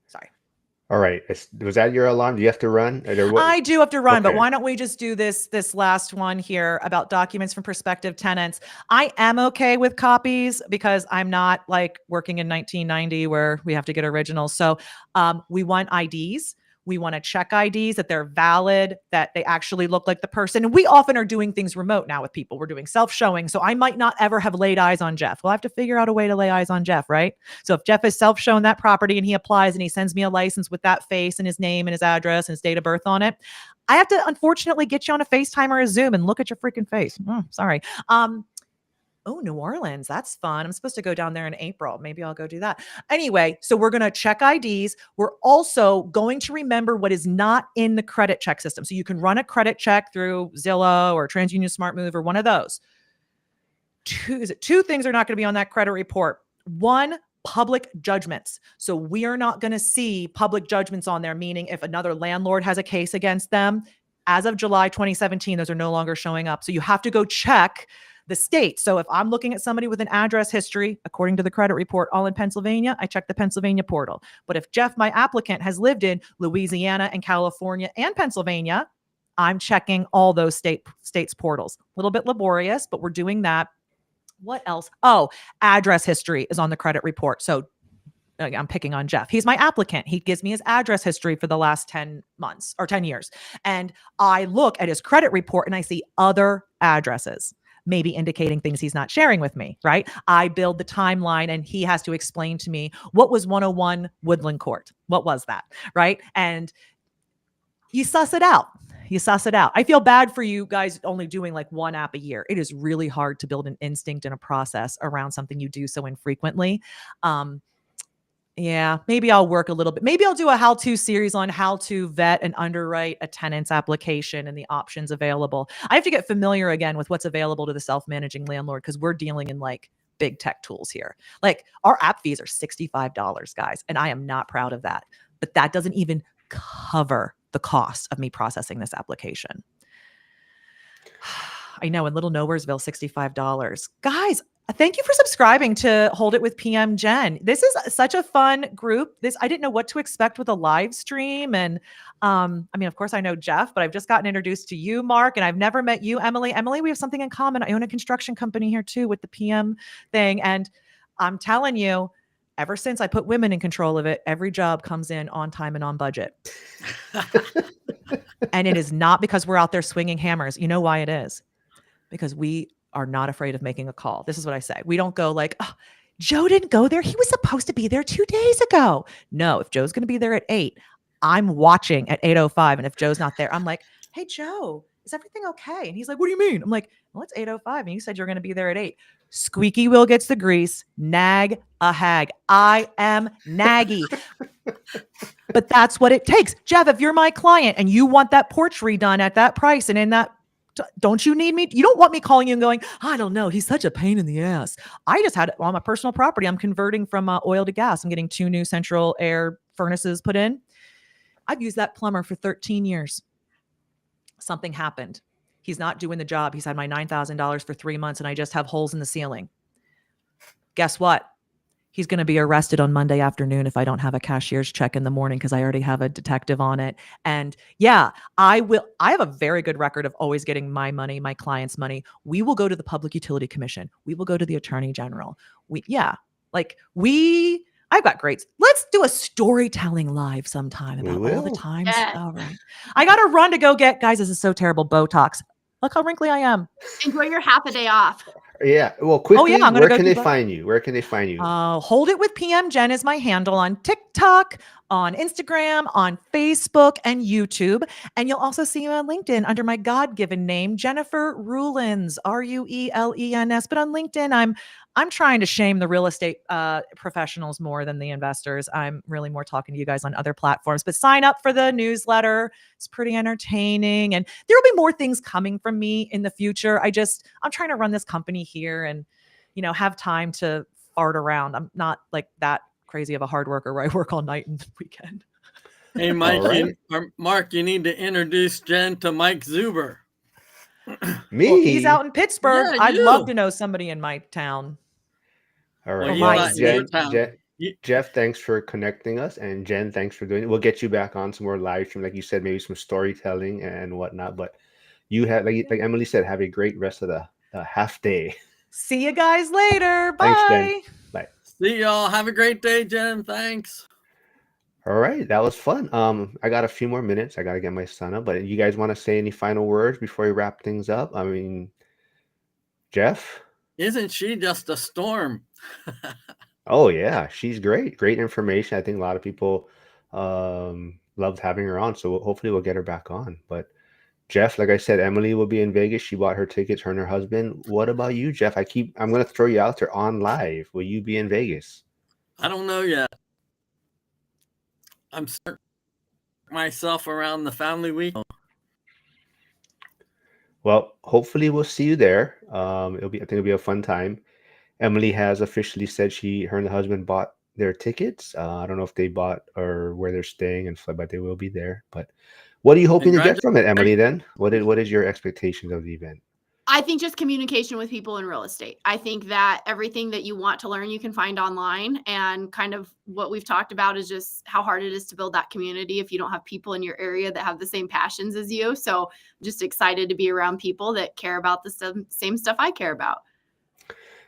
Sorry. All right. Was that your alarm? Do you have to run? I do have to run, but why don't we just do this last one here about documents from prospective tenants? I am okay with copies because I'm not like working in 1990 where we have to get originals. So we want IDs. We want to check IDs, that they're valid, that they actually look like the person. And we often are doing things remote now with people. We're doing self-showing. So I might not ever have laid eyes on Jeff. We'll have to figure out a way to lay eyes on Jeff, right? So if Jeff has self-shown that property and he applies and he sends me a license with that face and his name and his address and his date of birth on it, I have to unfortunately get you on a FaceTime or a Zoom and look at your freaking face. Sorry. Oh, New Orleans. That's fun. I'm supposed to go down there in April. Maybe I'll go do that. Anyway, so we're going to check IDs. We're also going to remember what is not in the credit check system. So you can run a credit check through Zillow or TransUnion Smart Move or one of those. Two things are not going to be on that credit report. One, public judgments. So we are not going to see public judgments on there, meaning if another landlord has a case against them, as of July 2017, those are no longer showing up. So you have to go check the state. So if I'm looking at somebody with an address history, according to the credit report, all in Pennsylvania, I check the Pennsylvania portal. But if Jeff, my applicant, has lived in Louisiana and California and Pennsylvania, I'm checking all those states' portals. A little bit laborious, but we're doing that. What else? Oh, address history is on the credit report. So I'm picking on Jeff. He's my applicant. He gives me his address history for the last 10 months or 10 years. And I look at his credit report and I see other addresses, maybe indicating things he's not sharing with me, right? I build the timeline and he has to explain to me what was 101 Woodland Court. What was that, right? And you suss it out. I feel bad for you guys only doing like one app a year. It is really hard to build an instinct and a process around something you do so infrequently. Yeah, maybe I'll work a little bit. Maybe I'll do a how-to series on how to vet and underwrite a tenant's application and the options available. I have to get familiar again with what's available to the self-managing landlord because we're dealing in like big tech tools here. Like our app fees are $65, guys, and I am not proud of that. But that doesn't even cover the cost of me processing this application. I know in Little Nowheresville, $65. Guys, thank you for subscribing to Hold It with PM Jen. This is such a fun group. I didn't know what to expect with a live stream. And I mean, of course I know Jeff, but I've just gotten introduced to you, Marc, and I've never met you, Emily. Emily, we have something in common. I own a construction company here too with the PM thing. And I'm telling you, ever since I put women in control of it, every job comes in on time and on budget. And it is not because we're out there swinging hammers. You know why it is? Because we are not afraid of making a call. This is what I say. We don't go like, oh, Joe didn't go there. He was supposed to be there 2 days ago. No, if Joe's going to be there at 8, I'm watching at 8:05. And if Joe's not there, I'm like, hey, Joe, is everything okay? And he's like, what do you mean? I'm like, well, it's 8:05. And you said you're going to be there at 8. Squeaky wheel gets the grease. Nag a hag. I am naggy. But that's what it takes. Jeff, if you're my client and you want that porch redone at that price and in that, don't you need me? You don't want me calling you and going, I don't know. He's such a pain in the ass. I just had it on my personal property. I'm converting from oil to gas. I'm getting 2 new central air furnaces put in. I've used that plumber for 13 years. Something happened. He's not doing the job. He's had my $9,000 for 3 months and I just have holes in the ceiling. Guess what? He's going to be arrested on Monday afternoon if I don't have a cashier's check in the morning because I already have a detective on it. And yeah, I have a very good record of always getting my money, my client's money. We will go to the Public Utility Commission. We will go to the Attorney General. I've got great. Let's do a storytelling live sometime about all the times. Yes. All right. I got to run to go get, guys, this is so terrible, Botox. Look how wrinkly I am. Enjoy your half a day off. Yeah. Well, quickly, I'm where gonna can go they find you? Where can they find you? Hold It with PM Jen is my handle on TikTok, on Instagram, on Facebook, and YouTube. And you'll also see me on LinkedIn under my God-given name, Jennifer Rulens, Ruelens. But on LinkedIn, I'm trying to shame the real estate professionals more than the investors. I'm really more talking to you guys on other platforms. But sign up for the newsletter. It's pretty entertaining. And there will be more things coming from me in the future. I'm trying to run this company here and, have time to fart around. I'm not like that crazy of a hard worker where I work all night and weekend. Hey, Mike, right. Marc, you need to introduce Jen to Mike Zuber. Me? Well, he's out in Pittsburgh. Yeah, I'd you. love to know somebody in my town. All Well, right. he's Well, not in your town. Jeff, thanks for connecting us. And Jen, thanks for doing it. We'll get you back on some more live stream. Like you said, maybe some storytelling and whatnot. But you have, like Emily said, have a great rest of the half day. See you guys later. Bye. Thanks, Jen. Bye. See y'all. Have a great day, Jen. Thanks. All right, that was fun. I got a few more minutes. I got to get my son up, but you guys want to say any final words before we wrap things up? I mean, Jeff? Isn't she just a storm? Oh yeah, she's great. Great information. I think a lot of people loved having her on, so hopefully we'll get her back on. But Jeff, like I said, Emily will be in Vegas. She bought her tickets, her and her husband. What about you, Jeff? I'm gonna throw you out there on live. Will you be in Vegas? I don't know yet. I'm starting myself around the family week. Well, hopefully we'll see you there. I think it'll be a fun time. Emily has officially said her and the husband bought their tickets. I don't know if they bought or where they're staying and stuff, but they will be there. But what are you hoping to get from it, Emily? Then what is your expectations of the event? I think just communication with people in real estate. I think that everything that you want to learn, you can find online. And kind of what we've talked about is just how hard it is to build that community if you don't have people in your area that have the same passions as you. So just excited to be around people that care about the same stuff I care about.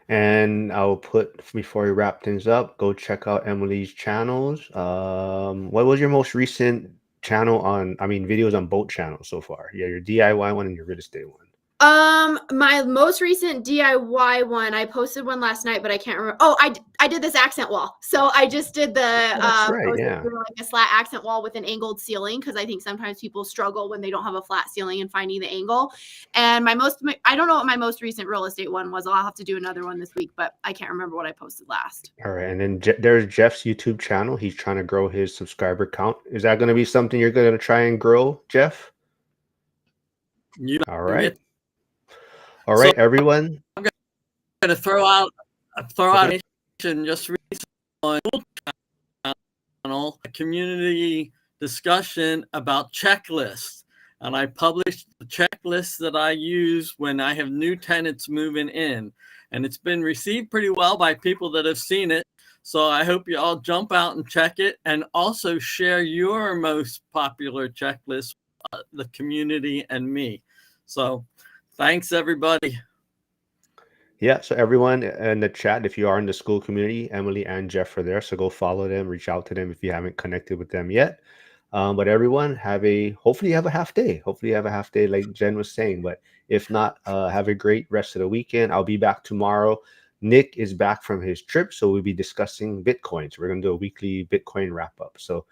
And I'll put, before we wrap things up, go check out Emily's channels. What was your most recent channel videos on both channels so far? Yeah, your DIY one and your real estate one. My most recent DIY one, I posted one last night, but I can't remember. Oh, I did this accent wall. So I just did the That's right, yeah. like a flat accent wall with an angled ceiling, because I think sometimes people struggle when they don't have a flat ceiling and finding the angle. And I don't know what my most recent real estate one was. I'll have to do another one this week, but I can't remember what I posted last. All right, and then there's Jeff's YouTube channel. He's trying to grow his subscriber count. Is that going to be something you're going to try and grow, Jeff? All right. All right, everyone. I'm going to throw out just recently on channel a community discussion about checklists, and I published the checklist that I use when I have new tenants moving in, and it's been received pretty well by people that have seen it. So I hope you all jump out and check it, and also share your most popular checklist, the community and me. So thanks, everybody. Yeah, so everyone in the chat, if you are in the school community, Emily and Jeff are there. So go follow them, reach out to them if you haven't connected with them yet. But everyone, hopefully you have a half day. Hopefully you have a half day like Jen was saying. But if not, have a great rest of the weekend. I'll be back tomorrow. Nick is back from his trip, so we'll be discussing Bitcoin. So we're going to do a weekly Bitcoin wrap up. So